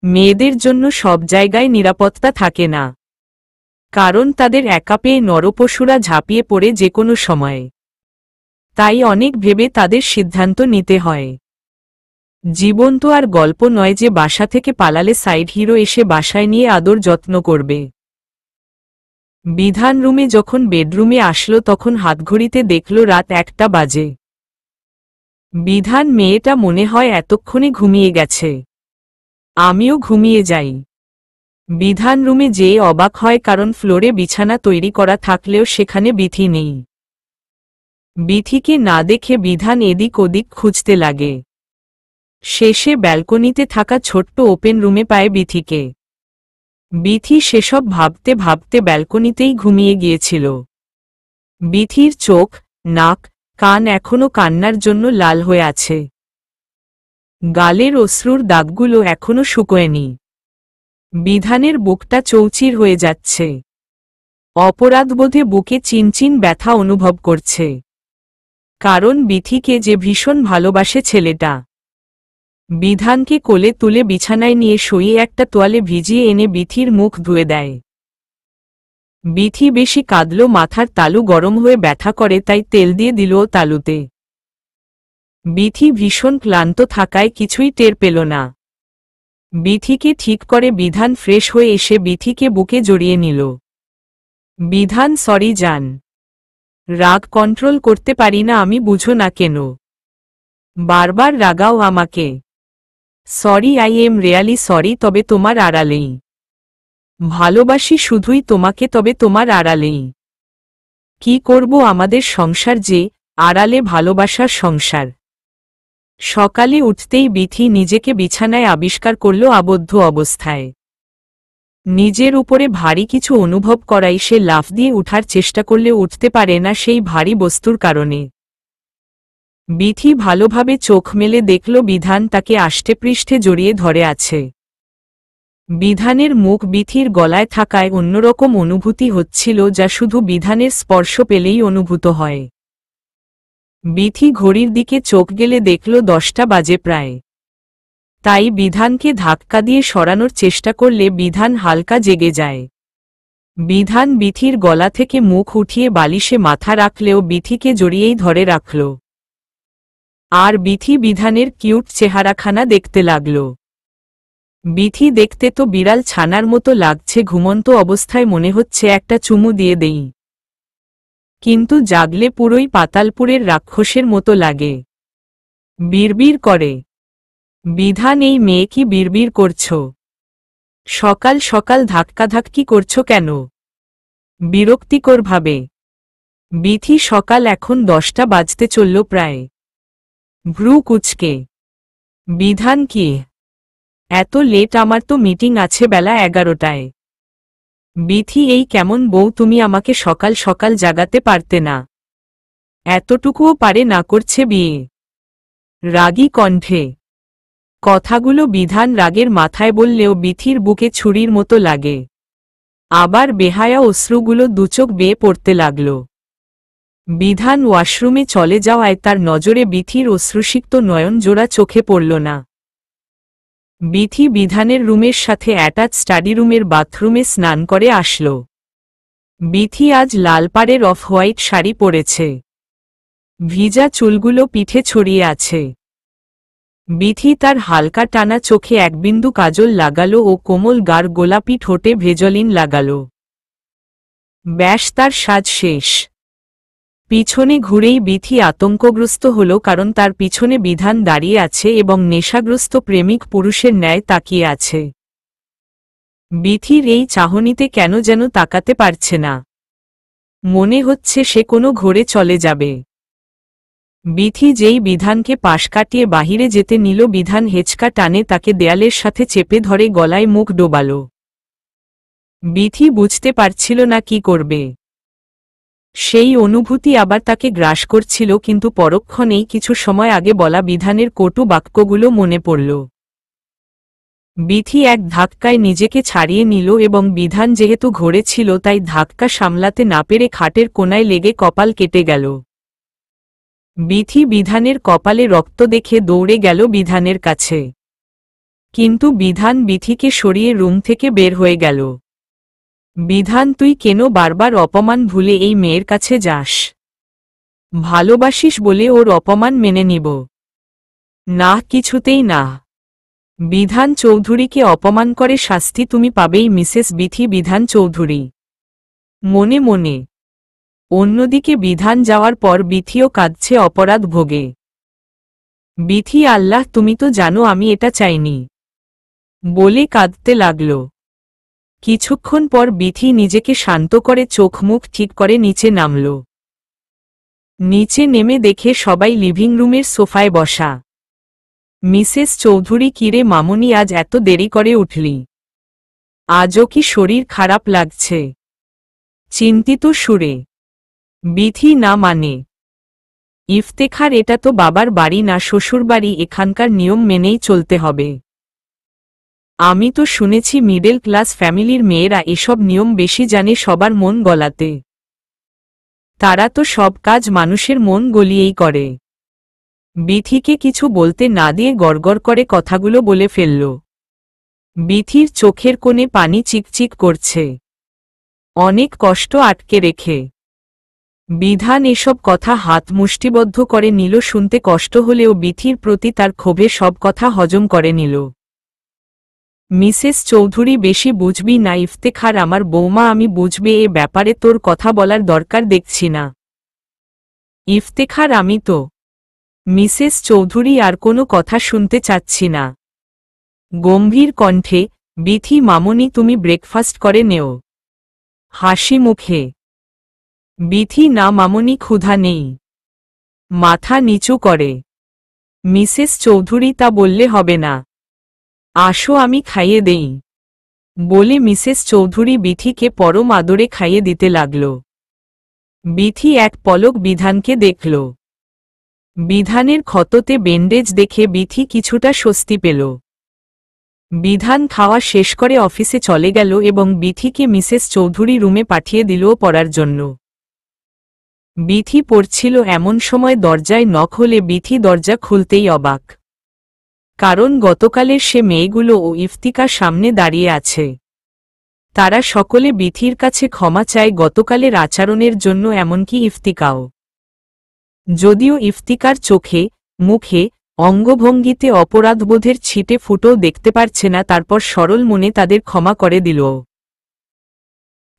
মেয়েদের জন্য সব জায়গায় নিরাপত্তা থাকে না, কারণ তাদের একা পেয়ে নরপশুরা ঝাঁপিয়ে পড়ে যে কোনো সময়ে। তাই অনেক ভেবে তাদের সিদ্ধান্ত নিতে হয়। জীবন তো আর গল্প নয় যে বাসা থেকে পালালে সাইড হিরো এসে বাসায় নিয়ে আদর যত্ন করবে। বিধান রুমে যখন বেডরুমে আসলো তখন হাতঘড়িতে দেখল রাত 1টা বাজে। বিধান, মেয়েটা মনে হয় এতক্ষণে ঘুমিয়ে গেছে। আমিও ঘুমিয়ে যাই। বিধান রুমে যেয়ে অবাক হয়, কারণ ফ্লোরে বিছানা তৈরি করা থাকলেও সেখানে বিথি নেই। বিথিকে না দেখে বিধান এদিক ওদিক খুঁজতে লাগে। শেষে ব্যালকনিতে থাকা ছোট্ট ওপেন রুমে পায় বিথিকে। বিথি সেসব ভাবতে ভাবতে ব্যালকনিতেই ঘুমিয়ে গিয়েছিল। বিথির চোখ, নাক, কান এখনো কান্নার জন্য লাল হয়ে আছে। গালের অশ্রুর দাগগুলো এখনো শুকোয়নি। বিধানের বুকটা চৌচির হয়ে যাচ্ছে। অপরাধবোধে বুকে চিনচিন ব্যথা অনুভব করছে। কারণ বিথিকে যে ভীষণ ভালোবাসে ছেলেটা। বিধানকে কোলে তুলে বিছানায় নিয়ে শুইয়ে একটা তোয়ালে ভিজিয়ে এনে বিথির মুখ ধুয়ে দেয়। বিথি বেশি কাঁদল, মাথার তালু গরম হয়ে ব্যথা করে, তাই তেল দিয়ে দিল ও তালুতে। বিথি ভীষণ ক্লান্ত থাকায় কিছুই টের পেল না। বিথিকে ঠিক করে বিধান ফ্রেশ হয়ে এসে বিথিকে বুকে জড়িয়ে নিল। বিধান, সরি জান, রাগ কন্ট্রোল করতে পারি না আমি, বুঝো না কেন? বারবার রাগাও আমাকে। Sorry, I am really sorry, তবে তোমার আড়ালেই। ভালোবাসি শুধুই তোমাকে, তবে তোমার আড়ালেই। কি করব, আমাদের সংসার যে আড়ালে ভালোবাসার সংসার। সকালে উঠতেই বিথি নিজেকে বিছানায় আবিষ্কার করল আবদ্ধ অবস্থায়। নিজের উপরে ভারী কিছু অনুভব করাই সে লাফ দিয়ে উঠার চেষ্টা করলে উঠতে পারে না সেই ভারী বস্তুর কারণে। বিথি ভালোভাবে চোখ মেলে দেখল বিধান তাকে আষ্টেপৃষ্ঠে জড়িয়ে ধরে আছে। বিধানের মুখ বিথির গলায় থাকায় অন্যরকম অনুভূতি হচ্ছিল, যা শুধু বিধানের স্পর্শ পেলেই অনুভূত হয়। বিথি ঘড়ির দিকে চোখ গেলে দেখল 10টা বাজে প্রায়। তাই বিধানকে ধাক্কা দিয়ে সরানোর চেষ্টা করলে বিধান হালকা জেগে যায়। বিধান বিথির গলা থেকে মুখ উঠিয়ে বালিশে মাথা রাখলেও বিথিকে জড়িয়েই ধরে রাখল। আর বিথি বিধানের কিউট চেহারাখানা দেখতে লাগল। বিথি দেখতে তো বিড়াল ছানার মতো লাগছে, ঘুমন্ত অবস্থায় মনে হচ্ছে একটা চুমু দিয়ে দেই, কিন্তু জাগলে পুরোই পাতালপুরের রাক্ষসের মতো লাগে। বিড়বিড় করে, বিধান, এই মেয়ে কি বিড়বিড় করছ? সকাল সকাল ধাক্কাধাক্কি করছ কেন? বিরক্তিকর ভাবে। বিথি, সকাল এখন 10টা বাজতে চলল প্রায়। ভ্রু কুচকে, বিধান, কি এত লেট? আমার তো মিটিং আছে বেলা 11টায়। বিথি, এই কেমন বউ তুমি, আমাকে সকাল সকাল জাগাতে পারতে না? এতটুকুও পারে না, করছে বিয়ে। রাগী কণ্ঠে কথাগুলো বিধান রাগের মাথায় বললেও বিথির বুকে ছুরির মতো লাগে। আবার বেহায়া অশ্রুগুলো দুচোখ বেয়ে পড়তে লাগল। বিধান ওয়াশরুমে চলে যাওয়ায় তার নজরে বিথির অশ্রুসিক্ত নয়ন জোড়া চোখে পড়ল না। বিথি বিধানের রুমের সাথে অ্যাটাচ স্টাডি রুমের বাথরুমে স্নান করে আসল। বিথি আজ লাল পাড়ের অফ হোয়াইট শাড়ি পরেছে। ভিজা চুলগুলো পিঠে ছড়িয়ে আছে। বিথি তার হালকা টানা চোখে একবিন্দু কাজল লাগালো ও কোমল গাঢ় গোলাপি ঠোঁটে ভেজলিন লাগালো। ব্যাস, তার সাজ শেষ। পিছনে ঘুরেই বিথি আতঙ্কগ্রস্ত হল, কারণ তার পিছনে বিধান দাঁড়িয়ে আছে এবং নেশাগ্রস্ত প্রেমিক পুরুষের ন্যায় তাকিয়ে আছে। বিথির এই চাহনিতে কেন যেন তাকাতে পারছে না। মনে হচ্ছে সে কোনো ঘোরে চলে যাবে। বিথি যেই বিধানকে পাশ কাটিয়ে বাহিরে যেতে নিল, বিধান হেঁচকা টানে তাকে দেয়ালের সাথে চেপে ধরে গলায় মুখ ডোবাল। বিথি বুঝতে পারছিল না কি করবে। সেই অনুভূতি আবার তাকে গ্রাস করছিল, কিন্তু পরক্ষণেই কিছু সময় আগে বলা বিধানের কটু বাক্যগুলো মনে পড়ল। বিথি এক ধাক্কায় নিজেকে ছাড়িয়ে নিল এবং বিধান যেহেতু ঘোরে ছিল তাই ধাক্কা সামলাতে না পেরে খাটের কোনায় লেগে কপাল কেটে গেল। বিথি বিধানের কপালে রক্ত দেখে দৌড়ে গেল বিধানের কাছে, কিন্তু বিধান বিথিকে সরিয়ে রুম থেকে বের হয়ে গেল। বিধান, তুই কেন বারবার অপমান ভুলে এই মেয়ের কাছে যাস? ভালোবাসিস বলে ওর অপমান মেনে নিব? না, কিছুতেই না। বিধান চৌধুরীকে অপমান করে শাস্তি তুমি পাবেই মিসেস বিথি বিধান চৌধুরী। মনে মনে। অন্যদিকে বিধান যাওয়ার পর বিথিও কাঁদছে অপরাধ ভোগে। বিথি, আল্লাহ, তুমি তো জানো আমি এটা চাইনি, বলে কাঁদতে লাগল। কিছুক্ষণ পর বিথি নিজেকে শান্ত করে চোখ মুখ ঠিক করে নিচে নামল। নিচে নেমে দেখে সবাই লিভিং রুমের সোফায় বসা। মিসেস চৌধুরী, কিরে মামুনি, আজ এত দেরি করে উঠলি? আজও কি শরীর খারাপ লাগছে? চিন্তিত সুরে। বিথি, না মানে ইফতেখার, এটা তো বাবার বাড়ি না শ্বশুর বাড়ি, এখানকার নিয়ম মেনেই চলতে হবে। আমি তো শুনেছি মিডল ক্লাস ফ্যামিলির মেয়েরা এসব নিয়ম বেশি জানে সবার মন গলাতে। তারা তো সব কাজ মানুষের মন গলিয়েই করে। বিথিকে কিছু বলতে না দিয়ে গড়গড় করে কথাগুলো বলে ফেলল। বিথির চোখের কোণে পানি চিকচিক করছে। অনেক কষ্ট আটকে রেখে। বিধান এসব কথা হাত মুষ্টিবদ্ধ করে নিল। শুনতে কষ্ট হলেও বিথির প্রতি তার ক্ষোভে সব কথা হজম করে নিল। মিসেস চৌধুরী, বেশি বুঝবি না ইফতেখার আমার বৌমা, আমি বুঝবে এ ব্যাপারে তোর কথা বলার দরকার দেখছি না। ইফতেখার আমি তো। মিসেস চৌধুরী আর কোনো কথা শুনতে চাচ্ছি না। গম্ভীর কণ্ঠে, বিথি মামনি তুমি ব্রেকফাস্ট করে নেও। হাসি মুখে, বিথি না মামনি, ক্ষুধা নেই। মাথা নিচু করে, মিসেস চৌধুরী তা বললে হবে না, আসো আমি খাইয়ে দেই। বলে মিসেস চৌধুরী বিথিকে পরম আদরে খাইয়ে দিতে লাগল। বিথি এক পলক বিধানকে দেখল। বিধানের ক্ষততে ব্যান্ডেজ দেখে বিথি কিছুটা স্বস্তি পেল। বিধান খাওয়া শেষ করে অফিসে চলে গেল এবং বিথিকে মিসেস চৌধুরী রুমে পাঠিয়ে দিল পড়ার জন্য। বিথি পড়ছিল এমন সময় দরজায় নক হলে বিথি দরজা খুলতেই অবাক। কারণ গতকালের সে মেয়েগুলো ও ইফতিকার সামনে দাঁড়িয়ে আছে। তারা সকলে বিথির কাছে ক্ষমা চায় গতকালের আচরণের জন্য, এমনকি ইফতিকাও। যদিও ইফতিকার চোখে, মুখে, অঙ্গভঙ্গিতে অপরাধবোধের ছিটে ফুটো দেখতে পারছে না, তারপর সরল মনে তাদের ক্ষমা করে দিল।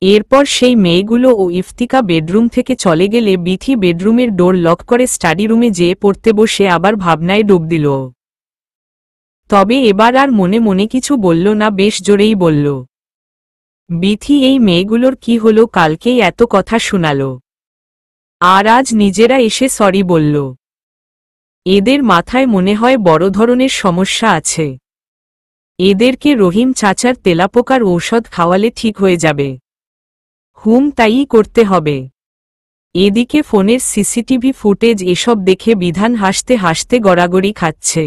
এরপর সেই মেয়েগুলো ও ইফতিকা বেডরুম থেকে চলে গেলে বিথি বেডরুমের ডোর লক করে স্টাডি রুমে যেয়ে পড়তে বসে আবার ভাবনায় ডুব দিল। তবে এবার আর মনে মনে কিছু বলল না, বেশ জোরেই বলল, বিথি এই মেয়েগুলোর কি হলো, কালকেই এত কথা শোনাল, আর আজ নিজেরা এসে সরি বলল। এদের মাথায় মনে হয় বড় ধরনের সমস্যা আছে। এদেরকে রহিম চাচার তেলাপোকার ঔষধ খাওয়ালে ঠিক হয়ে যাবে। তাই করতে হবে। এদিকে ফোনের সিসিটিভি ফুটেজ এসব দেখে বিধান হাসতে হাসতে গড়াগড়ি খাচ্ছে।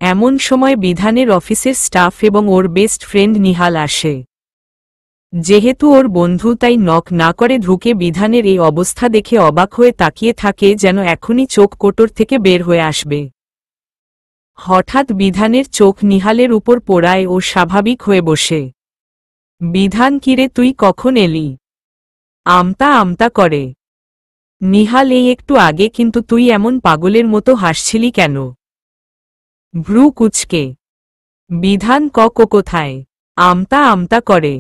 এমন সময় বিধানের অফিসের স্টাফ এবং ওর বেস্ট ফ্রেন্ড নিহাল আসে। যেহেতু ওর বন্ধু, তাই নক না করে ঢুকে বিধানের এই অবস্থা দেখে অবাক হয়ে তাকিয়ে থাকে, যেন এখনই চোখ কোটর থেকে বের হয়ে আসবে। হঠাৎ বিধানের চোখ নিহালের উপর পড়ায় ও স্বাভাবিক হয়ে বসে। বিধান, কিরে তুই কখন এলি? আমতা আমতা করে। নিহাল, এই একটু আগে, কিন্তু তুই এমন পাগলের মতো হাসছিলি কেন? ভ্রু কুচকে। বিধান, কোথায়? আমতা আমতা করে।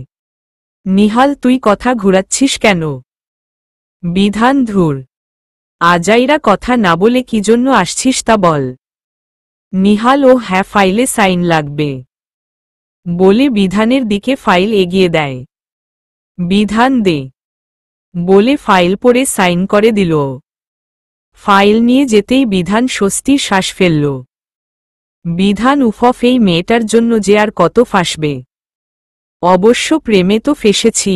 নিহাল, তুই কথা ঘুরাচ্ছিস কেন? বিধান, ধুর, আজাইরা কথা না বলে কি জন্য আসছিস তা বল। নিহাল, ও হ্যাঁ, ফাইলে সাইন লাগবে। বলে বিধানের দিকে ফাইল এগিয়ে দেয়। বিধান, দে। বলে ফাইল পড়ে সাইন করে দিল। ফাইল নিয়ে যেতেই বিধান স্বস্তির শ্বাস ফেলল। বিধান, উফফ, এই মেয়েটার জন্য যে আর কত ফাঁসবে। অবশ্য প্রেমে তো ফেসেছি,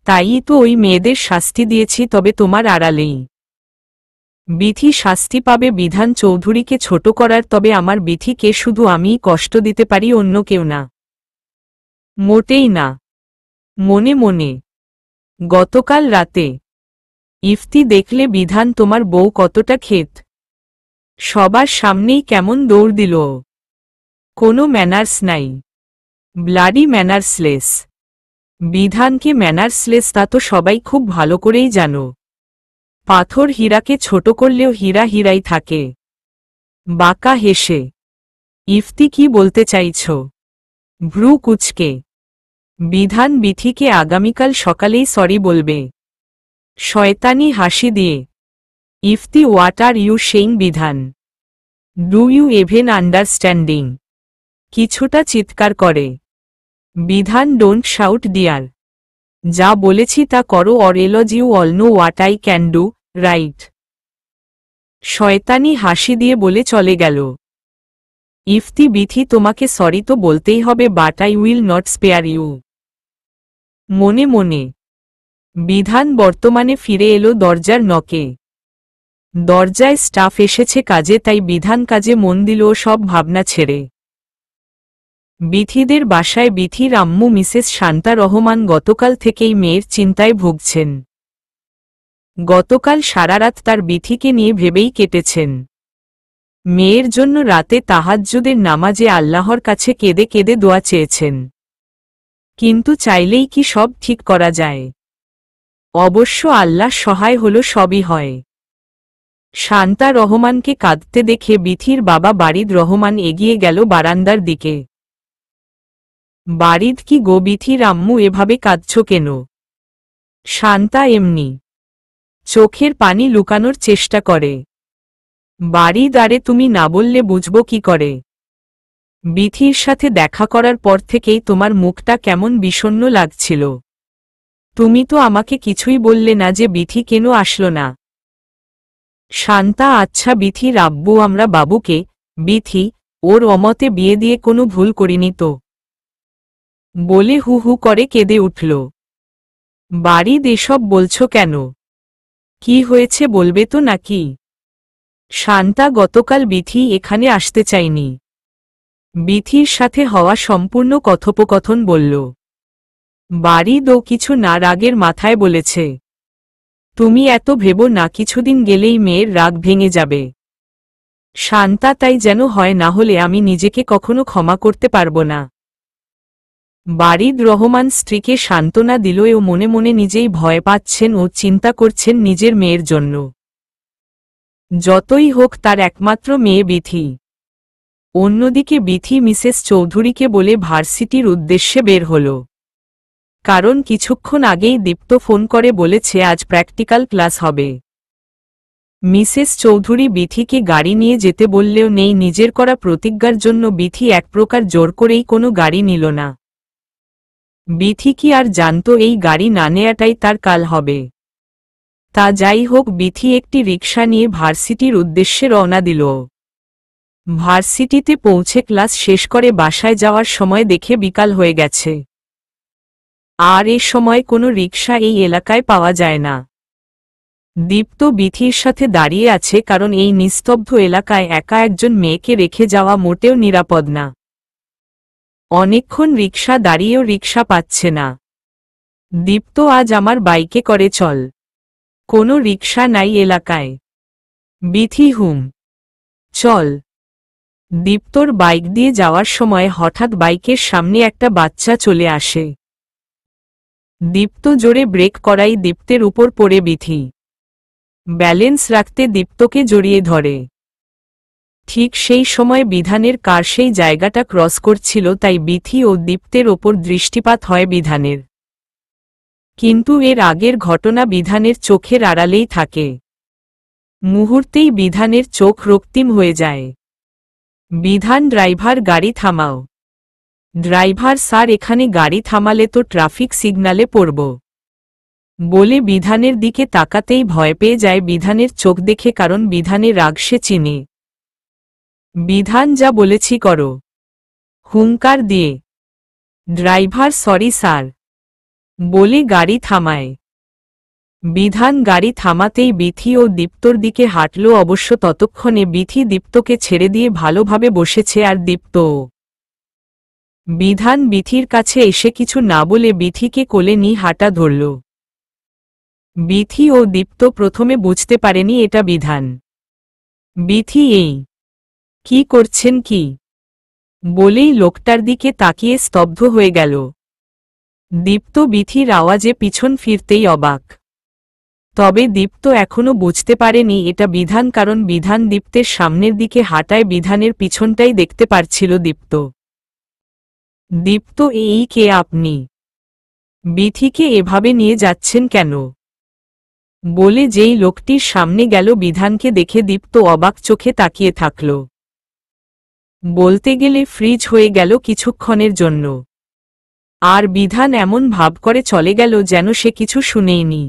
তাই তো ওই মেয়েদের শাস্তি দিয়েছি, তবে তোমার আড়ালেই। বিথি শাস্তি পাবে বিধান চৌধুরীকে ছোট করার, তবে আমার বিথিকে শুধু আমিই কষ্ট দিতে পারি, অন্য কেউ না। মোটেই না। মনে মনে, গতকাল রাতে ইফতি দেখলে বিধান তোমার বউ কতটা ক্ষেত। সবার সামনেই কেমন দৌড় দিল। কোনো ম্যানার্স নাই। ব্লাডি ম্যানার্সলেস। বিধানকে ম্যানার্সলেস তা তো সবাই খুব ভালো করেই জানো। পাথর হীরাকে ছোট করলেও হীরা হীরাই থাকে। বাঁকা হেসে, ইফতি কি বলতে চাইছ? ভ্রু কুচকে। বিধান, বিথিকে আগামীকাল সকালেই সরি বলবে। শয়তানি হাসি দিয়ে, Ifti, what are you saying? Bidhan, do you even understanding? কিছুটা চিৎকার করে। বিধান, ডোন্ট শাউট ডিয়ার। যা বলেছি তা করো, or else you all know what I can do, right? শয়তানি হাসি দিয়ে বলে চলে গেল। ইফতি, বিথি তোমাকে সরি তো বলতেই হবে, but I will not spare you. মনে মনে। বিধান বর্তমানে ফিরে এলো দরজার নকে। দরজায় স্টাফ এসেছে কাজে, তাই বিধান কাজে মন দিল সব ভাবনা ছেড়ে। বিথিদের বাসায় বিথির আম্মু মিসেস শান্তা রহমান গতকাল থেকেই মেয়ের চিন্তায় ভুগছেন। গতকাল সারারাত তার বিথিকে নিয়ে ভেবেই কেটেছেন। মেয়ের জন্য রাতে তাহাজ্জুদের নামাজে আল্লাহর কাছে কেঁদে কেঁদে দোয়া চেয়েছেন। কিন্তু চাইলেই কি সব ঠিক করা যায়? অবশ্য আল্লাহ সহায় হলো সবই হয়। শান্তা রহমানকে কাঁদতে দেখে বিথির বাবা বারিদ রহমান এগিয়ে গেল বারান্দার দিকে। বারিদ, কি গো বিথির আম্মু, এভাবে কাঁদছ কেন? শান্তা এমনি চোখের পানি লুকানোর চেষ্টা করে। বারিদ, আরে তুমি না বললে বুঝবো কি করে? বিথির সাথে দেখা করার পর থেকেই তোমার মুখটা কেমন বিষণ্ণ লাগছিল। তুমি তো আমাকে কিছুই বললে না যে বিথি কেন আসলো না। শান্তা, আচ্ছা বিথির আব্বু, আমরা বাবুকে, বিথি, ওর অমতে বিয়ে দিয়ে কোনো ভুল করিনি তো, বলে হু হু করে কেঁদে উঠল। বারিদ, এসব বলছো কেন? কি হয়েছে বলবে তো নাকি? শান্তা, গতকাল বিথি এখানে আসতে চাইনি। বিথির সাথে হওয়া সম্পূর্ণ কথোপকথন বলল। বারিদ, ও কিছু না রাগের মাথায় বলেছে। তুমি এত ভেবো না, কিছুদিন গেলেই মেয়ের রাগ ভেঙে যাবে। শান্তা, তাই যেন হয়, না হলে আমি নিজেকে কখনো ক্ষমা করতে পারবো না। বারিদ রহমান স্ত্রীকে সান্ত্বনা দিল। ও মনে মনে নিজেই ভয় পাচ্ছেন ও চিন্তা করছেন নিজের মেয়ের জন্য। যতই হোক তার একমাত্র মেয়ে বিথি। অন্যদিকে বিথি মিসেস চৌধুরীকে বলে ভার্সিটির উদ্দেশ্যে বের হল। কারণ কিছুক্ষণ আগেই দীপ্ত ফোন করে বলেছে আজ প্র্যাকটিক্যাল ক্লাস হবে। মিসেস চৌধুরী বিথিকে গাড়ি নিয়ে যেতে বললেও নেই, নিজের করা প্রতিজ্ঞার জন্য বিথি এক প্রকার জোর করেই কোনো গাড়ি নিল না। বিথি কি আর জানত এই গাড়ি না নেয়াটাই তার কাল হবে? তা যাই হোক, বিথি একটি রিকশা নিয়ে ভার্সিটির উদ্দেশ্যে রওনা দিল। ভার্সিটিতে পৌঁছে ক্লাস শেষ করে বাসায় যাওয়ার সময় দেখে বিকাল হয়ে গেছে। আর এ সময় কোনো রিকশা এই এলাকায় পাওয়া যায় না। দীপ্ত বিথির সাথে দাঁড়িয়ে আছে, কারণ এই নিস্তব্ধ এলাকায় একা একজন মেয়েকে রেখে যাওয়া মোটেও নিরাপদ না। অনেকক্ষণ রিকশা দাঁড়িয়েও রিকশা পাচ্ছে না। দীপ্ত, আজ আমার বাইকে করে চল। কোনো রিকশা নাই এলাকায়। বিথি, হুম, চল। দীপ্তর বাইক দিয়ে যাওয়ার সময় হঠাৎ বাইকের সামনে একটা বাচ্চা চলে আসে। দীপ্ত জোরে ব্রেক করাই দীপ্তের উপর পড়ে বিথি। ব্যালেন্স রাখতে দীপ্তকে জড়িয়ে ধরে। ঠিক সেই সময় বিধানের কার সেই জায়গাটা ক্রস করছিল, তাই বিথি ও দীপ্তের ওপর দৃষ্টিপাত হয় বিধানের। কিন্তু এর আগের ঘটনা বিধানের চোখের আড়ালেই থাকে। মুহূর্তেই বিধানের চোখ রক্তিম হয়ে যায়। বিধান, ড্রাইভার, গাড়ি থামাও। ড্রাইভার স্যার, এখানে গাড়ি থামালে তো ট্রাফিক সিগন্যালে পড়ব, বলে বিধানের দিকে তাকাতেই ভয় পেয়ে যায় বিধানের চোখ দেখে, কারণ বিধানের রাগ সে চিনে। বিধান, যা বলেছি করো, হুঙ্কার দিয়ে। ড্রাইভার, সরি স্যার, বলে গাড়ি থামায়। বিধান গাড়ি থামাতেই বিথি ও দীপ্তর দিকে হাঁটল। অবশ্য ততক্ষণে বিথি দীপ্তকে ছেড়ে দিয়ে ভালোভাবে বসেছে, আর দীপ্তও। বিধান বিথির কাছে এসে কিছু না বলে বিথিকে কোলে নিয়ে হাঁটা ধরল। বিথি ও দীপ্ত প্রথমে বুঝতে পারেনি এটা বিধান। বিথি, এই কি করছেন কি, বলেই লোকটার দিকে তাকিয়ে স্তব্ধ হয়ে গেল। দীপ্ত বিথির আওয়াজে পিছন ফিরতেই অবাক। তবে দীপ্ত এখনো বুঝতে পারেনি এটা বিধান, কারণ বিধান দীপ্তের সামনের দিকে হাঁটায় বিধানের পিছনটাই দেখতে পারছিল দীপ্ত। দীপ্ত, এই কে আপনি? বিথিকে এভাবে নিয়ে যাচ্ছেন কেন, বলে যেই লোকটির সামনে গেল বিধানকে দেখে দীপ্ত অবাক চোখে তাকিয়ে থাকল। বলতে গেলে ফ্রিজ হয়ে গেল কিছুক্ষণের জন্য। আর বিধান এমন ভাব করে চলে গেল যেন সে কিছু শুনেইনি।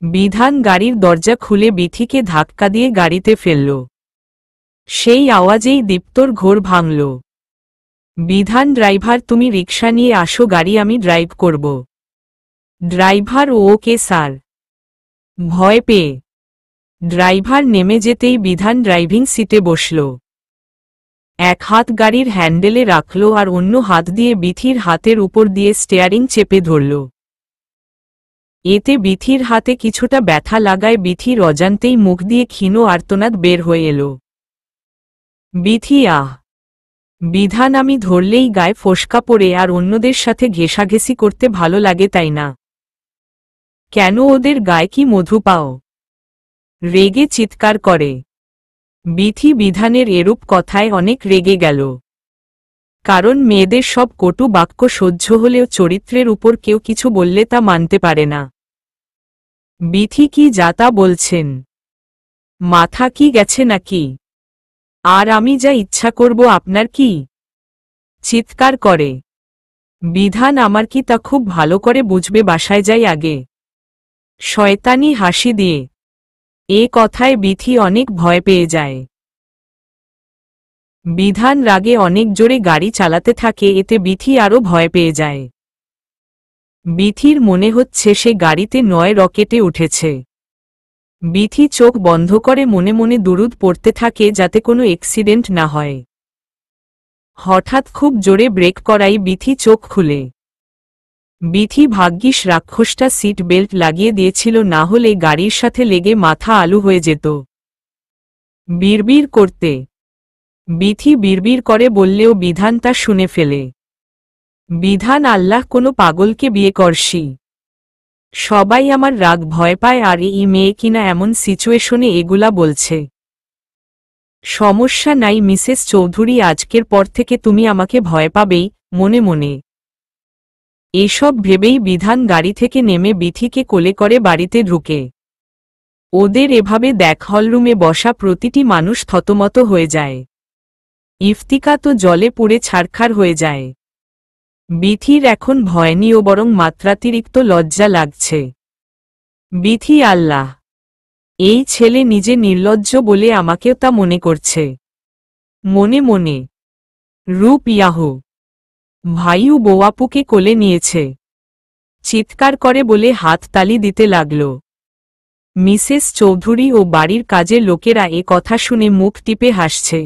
বিধান গাড়ির দরজা খুলে বিথিকে ধাক্কা দিয়ে গাড়িতে ফেলল। সেই আওয়াজেই দীপ্তর ঘোর ভাঙল। বিধান, ড্রাইভার, তুমি রিকশা নিয়ে আসো, গাড়ি আমি ড্রাইভ করব। Driver, okay sir. ভয় পেয়ে ড্রাইভার নেমে যেতেই বিধান ড্রাইভিং সিটে বসল। এক হাত গাড়ির হ্যান্ডেলে রাখল আর অন্য হাত দিয়ে বিথির হাতের উপর দিয়ে স্টিয়ারিং চেপে ধরল। এতে বিথির হাতে কিছুটা ব্যথা লাগায় বিথির অজান্তেই মুখ দিয়ে ক্ষীণ আর্তনাদ বের হয়ে এল। বিথি, আহ বিধান আমি ধরলেই গায়ে ফোসকা পড়ে আর অন্যদের সাথে ঘেঁষাঘেঁষি করতে ভালো লাগে তাই না? কেন ওদের গায়ে কি মধু পাও? রেগে চিৎকার করে। বিথি বিধানের এরূপ কথায় অনেক রেগে গেল। কারণ মেয়েদের সব কটু বাক্য সহ্য হলেও চরিত্রের উপর কেউ কিছু বললে তা মানতে পারে না। বিথি কি যা তা বলছেন? মাথা কি গেছে নাকি? আর আমি যা ইচ্ছা করব আপনার কি? চিৎকার করে। বিধান আমার কি তা খুব ভালো করে বুঝবে, বাসায় যাই আগে। শয়তানি হাসি দিয়ে। এ কথায় বিথি অনেক ভয় পেয়ে যায়। বিধান রাগে অনেক জোরে গাড়ি চালাতে থাকে, এতে বিথি আরও ভয় পেয়ে যায়। বিথির মনে হচ্ছে সে গাড়িতে নয় রকেটে উঠেছে। বিথি চোখ বন্ধ করে মনে মনে দুরুদ পড়তে থাকে যাতে কোনো অ্যাক্সিডেন্ট না হয়। হঠাৎ খুব জোরে ব্রেক করাই বিথি চোখ খুলে। বিথি ভাগ্যিস রাক্ষসটা সিট বেল্ট লাগিয়ে দিয়েছিল, না হলে গাড়ির সাথে লেগে মাথা আলু হয়ে যেত। বিড়বিড় করতে। বিথি বিড়বিড় করে বললেও বিধান তা শুনে ফেলে। বিধান আল্লাহ কোনো পাগলকে বিয়ে করছি। সবাই আমার রাগ ভয় পায়, আর এই মেয়ে কিনা এমন সিচুয়েশনে এগুলা বলছে। সমস্যা নাই মিসেস চৌধুরী, আজকের পর থেকে তুমি আমাকে ভয় পাবেই মনে মনে। এসব ভেবেই বিধান গাড়ি থেকে নেমে বিথিকে কোলে করে বাড়িতে ঢুকে। ওদের এভাবে দেখ হলরুমে বসা প্রতিটি মানুষ থতমত হয়ে যায়। ইফতিকা তো জলে পুড়ে ছারখার হয়ে যায়। বিথির এখন ভয় নেই, ও বরং মাত্রাতিরিক্ত লজ্জা লাগছে। বিথি আল্লাহ, এই ছেলে নিজে নির্লজ্জ বলে আমাকেও তা মনে করছে। মনে মনে রূপ ইয়াহু ভাইউ বোয়াপুকে কোলে নিয়েছে। চিৎকার করে বলে হাত তালি দিতে লাগল। মিসেস চৌধুরী ও বাড়ির কাজের লোকেরা এ কথা শুনে মুখ টিপে হাসছে।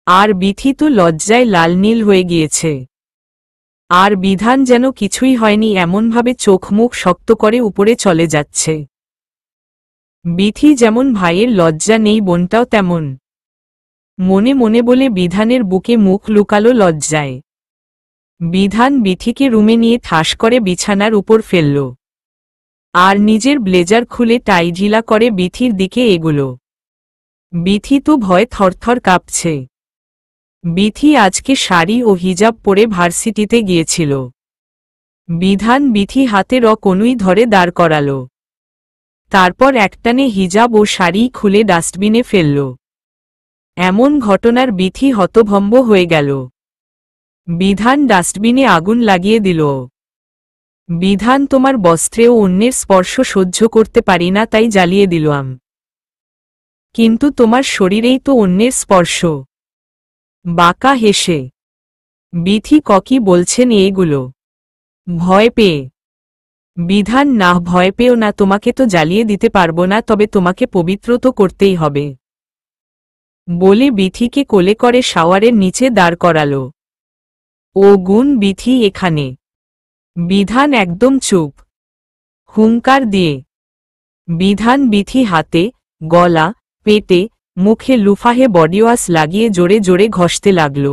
আর বিথি তো লজ্জায় লাল নীল হয়ে গিয়েছে। আর বিধান যেন কিছুই হয়নি এমনভাবে চোখ মুখ শক্ত করে উপরে চলে যাচ্ছে। বিথি যেমন ভাইয়ের লজ্জা নেই, বোনটাও তেমন। মনে মনে বলে বিধানের বুকে মুখ লুকালো লজ্জায়। বিধান বিথিকে রুমে নিয়ে ঠাস করে বিছানার উপর ফেলল। আর নিজের ব্লেজার খুলে টাই ঢিলা করে বিথির দিকে এগুলো। বিথি তো ভয়ে থরথর কাঁপছে। বিথি আজকে শাড়ি ও হিজাব পরে ভার্সিটিতে গিয়েছিল। বিধান বিথি হাতে কনুই ধরে দাঁড় করাল। তারপর একটানে হিজাব ও শাড়ি খুলে ডাস্টবিনে ফেলল। এমন ঘটনার বিথি হতভম্ব হয়ে গেল। বিধান ডাস্টবিনে আগুন লাগিয়ে দিল। বিধান তোমার বস্ত্রেও অন্যের স্পর্শ সহ্য করতে পারি না, তাই জ্বালিয়ে দিলাম। কিন্তু তোমার শরীরেই তো অন্যের স্পর্শ। বাঁকা হেসে বিথি ককি বলছেন এগুলো? ভয় পেয়ে। বিধান না, ভয় পেও না, তোমাকে তো জ্বালিয়ে দিতে পারবো না, তবে তোমাকে পবিত্র তো করতেই হবে বলে বিথিকে কোলে করে শাওয়ারের নিচে দাঁড় করাল। ও গুণ বিথি এখানে। বিধান একদম চুপ। হুঙ্কার দিয়ে বিধান বিথি হাতে, গলা, পেটে, মুখে লুফাহে বডিওয়াশ লাগিয়ে জোরে জোরে ঘষতে লাগল।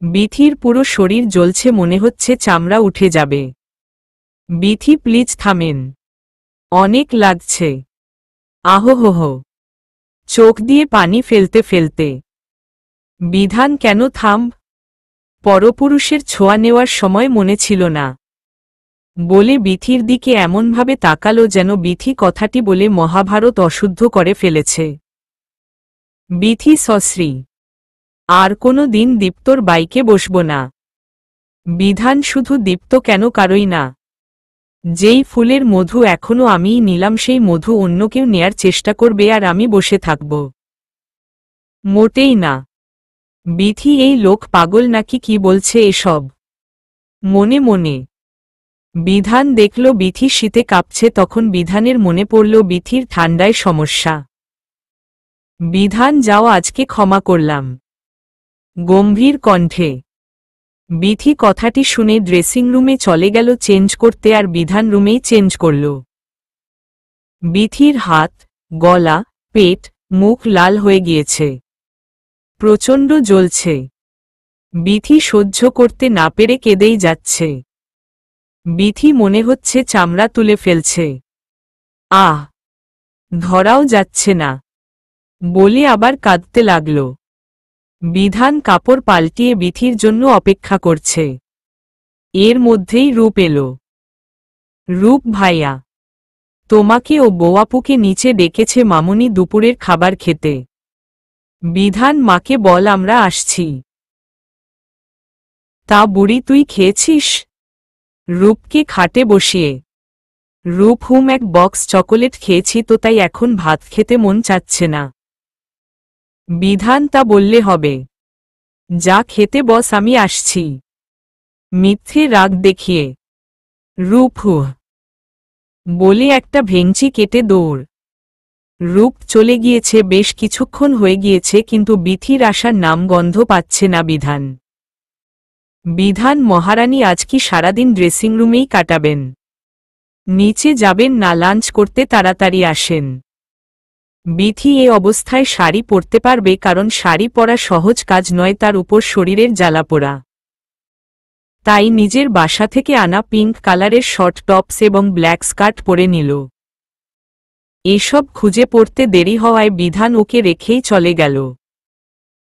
বিথির পুরো শরীর জ্বলছে, মনে হচ্ছে চামড়া উঠে যাবে। বিথি প্লিজ থামেন, অনেক লাগছে। আহোহোহ। চোখ দিয়ে পানি ফেলতে ফেলতে বিধান কেন থাম? পরপুরুষের ছোঁয়া নেওয়ার সময় মনে ছিল না বলে বিথির দিকে এমনভাবে তাকালো যেন বিথি কথাটি বলে মহাভারত অশুদ্ধ করে ফেলেছে। বিথি সশ্রী, আর কোনো দিন দীপ্তর বাইকে বসব না। বিধান শুধু দীপ্ত কেন, কারই না। যেই ফুলের মধু এখনো আমিই নিলাম, সেই মধু অন্য কেউ নেয়ার চেষ্টা করবে আর আমি বসে থাকব? মোটেই না। বিথি এই লোক পাগল নাকি, কি বলছে এসব? মনে মনে বিধান দেখল বিথি শীতে কাঁপছে, তখন বিধানের মনে পড়ল বিথির ঠান্ডায় সমস্যা। বিধান যাও, আজকে ক্ষমা করলাম গম্ভীর কণ্ঠে। বিথি কথাটি শুনে ড্রেসিং রুমে চলে গেল চেঞ্জ করতে, আর বিধান রুমেই চেঞ্জ করল। বিথির হাত, গলা, পেট, মুখ লাল হয়ে গিয়েছে। প্রচণ্ড জ্বলছে। বিথি সহ্য করতে না পেরে কেঁদেই যাচ্ছে। বিথি মনে হচ্ছে চামড়া তুলে ফেলছে। আহ, ধরাও যাচ্ছে না বলে আবার কাঁদতে লাগল। বিধান কাপড় পাল্টিয়ে বিথির জন্য অপেক্ষা করছে। এর মধ্যেই রূপ এলো। রূপ ভাইয়া, তোমাকে ও বৌয়াপুকে নিচে ডেকেছে মামুনি দুপুরের খাবার খেতে। বিধান মাকে বল আমরা আসছি। তা বুড়ি তুই খেয়েছিস? রূপকে খাটে বসিয়ে। রূপ এক বক্স চকোলেট খেয়েছি তো তাই এখন ভাত খেতে মন চাচ্ছে না। বিধান তা বললে হবে? যা খেতে বস, আমি আসছি। মিথ্যে রাগ দেখিয়ে রূপ বলে একটা ভেঙচি কেটে দৌড়। রূপ চলে গিয়েছে, বেশ কিছুক্ষণ হয়ে গিয়েছে, কিন্তু বিথির আসার নাম গন্ধ পাচ্ছে না বিধান। বিধান মহারানী আজ কি সারাদিন ড্রেসিং রুমেই কাটাবেন? নিচে যাবেন না লাঞ্চ করতে? তাড়াতাড়ি আসেন। বিথি এ অবস্থায় শাড়ি পরতে পারবে? কারণ শাড়ি পরা সহজ কাজ নয়, তার উপর শরীরের জ্বালাপোড়া। তাই নিজের বাসা থেকে আনা পিঙ্ক কালারের শর্ট টপস এবং ব্ল্যাক স্কার্ট পরে নিল। এসব খুঁজে পড়তে দেরি হওয়ায় বিধান ওকে রেখেই চলে গেল।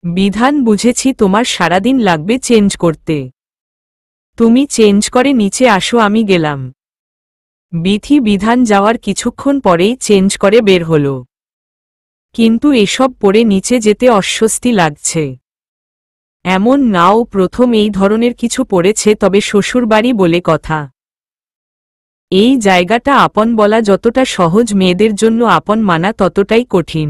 বিধান বুঝেছি তোমার সারাদিন লাগবে চেঞ্জ করতে। তুমি চেঞ্জ করে নিচে আসো, আমি গেলাম। বিথি বিধান যাওয়ার কিছুক্ষণ পরেই চেঞ্জ করে বের হল। কিন্তু এসব পরে নিচে যেতে অস্বস্তি লাগছে। এমন নাও প্রথম এই ধরনের কিছু পড়েছে, তবে শ্বশুরবাড়ি বলে কথা। এই জায়গাটা আপন বলা যতটা সহজ, মেয়েদের জন্য আপন মানা ততটাই কঠিন।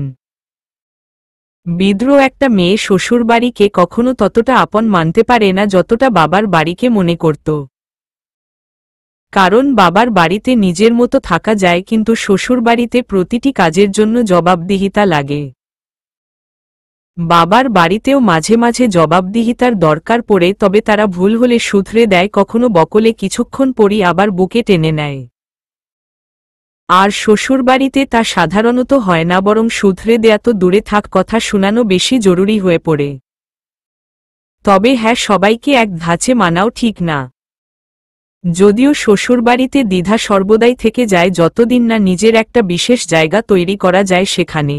বিদ্রোহ একটা মেয়ে শ্বশুরবাড়িকে কখনো ততটা আপন মানতে পারে না যতটা বাবার বাড়িকে মনে করত। কারণ বাবার বাড়িতে নিজের মতো থাকা যায়, কিন্তু শ্বশুরবাড়িতে প্রতিটি কাজের জন্য জবাবদিহিতা লাগে। বাবার বাড়িতেও মাঝে মাঝে জবাবদিহিতার দরকার পড়ে, তবে তারা ভুল হলে শুধরে দেয়, কখনো বকলে কিছুক্ষণ পরই আবার বুকে টেনে নেয়। আর শ্বশুরবাড়িতে তা সাধারণত হয় না, বরং শুধরে দেয়া তো দূরে থাক, কথা শোনানো বেশি জরুরি হয়ে পড়ে। তবে হ্যাঁ, সবাইকে এক ধাঁচে মানাও ঠিক না। যদিও শ্বশুরবাড়িতে দ্বিধা সর্বদাই থেকে যায়, যতদিন না নিজের একটা বিশেষ জায়গা তৈরি করা যায় সেখানে।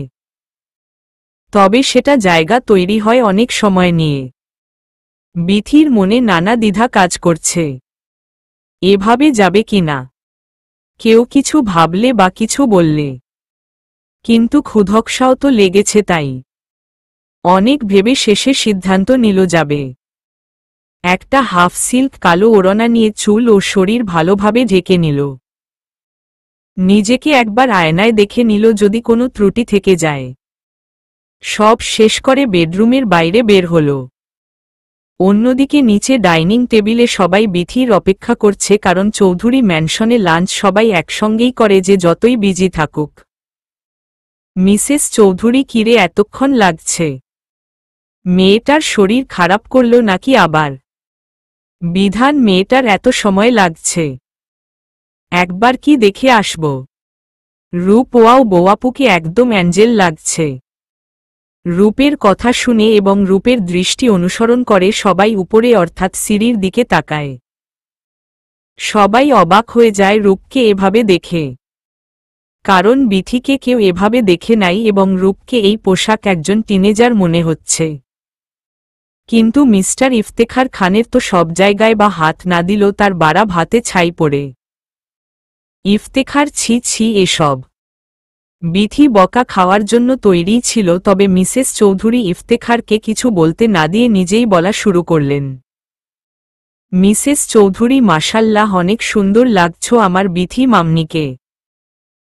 তবে সেটা জায়গা তৈরি হয় অনেক সময় নিয়ে। বিথির মনে নানা দ্বিধা কাজ করছে। এভাবে যাবে কিনা, কেউ কিছু ভাবলে বা কিছু বললে। কিন্তু ক্ষুধকসাও তো লেগেছে, তাই অনেক ভেবে শেষে সিদ্ধান্ত নিল যাবে। একটা হাফ সিল্ক কালো ওড়না নিয়ে চুল ও শরীর ভালোভাবে ঢেকে নিল। নিজেকে একবার আয়নায় দেখে নিল যদি কোনো ত্রুটি থেকে যায়। সব শেষ করে বেডরুমের বাইরে বের হল। অন্যদিকে নিচে ডাইনিং টেবিলে সবাই বিথির অপেক্ষা করছে, কারণ চৌধুরী ম্যানশনে লাঞ্চ সবাই একসঙ্গেই করে, যে যতই বিজি থাকুক। মিসেস চৌধুরী, কিরে এতক্ষণ লাগছে? মেয়েটার শরীর খারাপ করল নাকি আবার? বিধান, মেয়েটার এত সময় লাগছে, একবার কি দেখে আসব? রূপ ওয়াও, বৌয়াপুকে একদম অ্যাঞ্জেল লাগছে। রূপের কথা শুনে এবং রূপের দৃষ্টি অনুসরণ করে সবাই উপরে অর্থাৎ সিঁড়ির দিকে তাকায়। সবাই অবাক হয়ে যায় রূপকে এভাবে দেখে, কারণ বিথিকে কেউ এভাবে দেখে নাই এবং রূপকে এই পোশাক একজন টিনেজার মনে হচ্ছে। কিন্তু মিস্টার ইফতেখার খানের তো সব জায়গায় বা হাত না দিল তার বাড়া ভাতে ছাই পড়ে। ইফতেখার, ছি ছি এসব। বিথি বকা খাওয়ার জন্য তৈরিই ছিল, তবে মিসেস চৌধুরী ইফতেখারকে কিছু বলতে না দিয়ে নিজেই বলা শুরু করলেন। মিসেস চৌধুরী, মাশাল্লাহ, অনেক সুন্দর লাগছো আমার বিথি মামনিকে।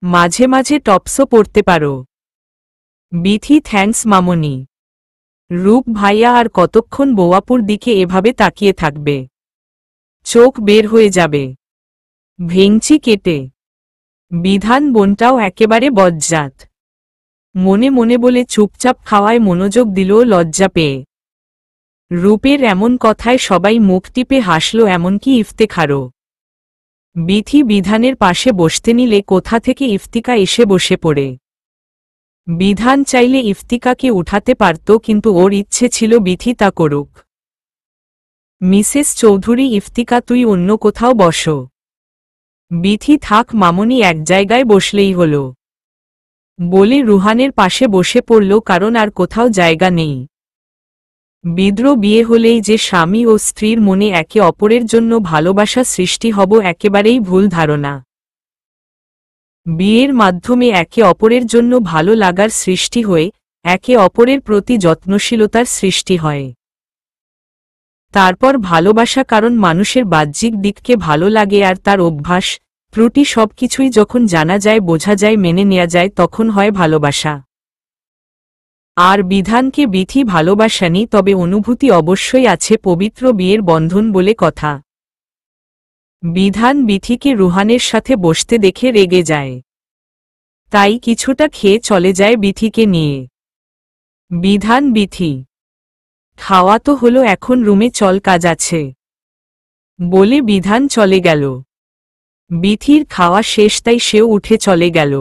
মাঝে মাঝে টপসও পরতে পারো। বিথি, থ্যাঙ্কস মামনি। রূপ ভাইয়া আর কতক্ষণ বৌয়াপুর দিকে এভাবে তাকিয়ে থাকবে? চোখ বের হয়ে যাবে। ভেঙচি কেটে। বিধান বোনটাও একেবারে বজ্জাত। মনে মনে বলে চুপচাপ খাওয়ায় মনোযোগ দিল লজ্জা পেয়ে। রূপের এমন কথায় সবাই মুখ টিপে হাসল, এমনকি ইফতেখারও। বিথি বিধানের পাশে বসতে নিলে কোথা থেকে ইফতিকা এসে বসে পড়ে। বিধান চাইলে ইফতিকাকে উঠাতে পারত, কিন্তু ওর ইচ্ছে ছিল বিথি তা করুক। মিসেস চৌধুরী, ইফতিকা তুই অন্য কোথাও বসো। বিথি থাক মামনি, এক জায়গায় বসলেই হল, বলে রুহানের পাশে বসে পড়ল, কারণ আর কোথাও জায়গা নেই। বিদ্রোহ বিয়ে হলেই যে স্বামী ও স্ত্রীর মনে একে অপরের জন্য ভালোবাসা সৃষ্টি হব, একেবারেই ভুল ধারণা। বিয়ের মাধ্যমে একে অপরের জন্য ভালো লাগার সৃষ্টি হয়ে একে অপরের প্রতি যত্নশীলতার সৃষ্টি হয়। তারপর ভালোবাসা, কারণ মানুষের বাহ্যিক দিককে ভালো লাগে আর তার অভ্যাস ত্রুটি সবকিছুই যখন জানা যায়, বোঝা যায়, মেনে নেওয়া যায়, তখন হয় ভালোবাসা। আর বিধানকে বিথি ভালোবাসানি, তবে অনুভূতি অবশ্যই আছে, পবিত্র বিয়ের বন্ধন বলে কথা। বিধান বিথিকে রুহানের সাথে বসতে দেখে রেগে যায়, তাই কিছুটা খেয়ে চলে যায় বিথিকে নিয়ে। বিধান, বিথি খাওয়া তো হলো, এখন রুমে চল, কাজ আছে, বলে বিধান চলে গেল। বিথির খাওয়া শেষ, তাই সেও উঠে চলে গেল।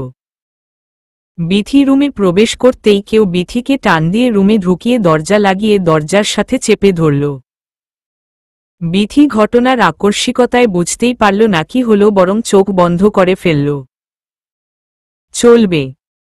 বিথি রুমে প্রবেশ করতেই কেউ বিথিকে টান দিয়ে রুমে ঢুকিয়ে দরজা লাগিয়ে দরজার সাথে চেপে ধরল। বিথি ঘটনার আকস্মিকতায় বুঝতেই পারল না কি হলো, বরং চোখ বন্ধ করে ফেলল। চলবে।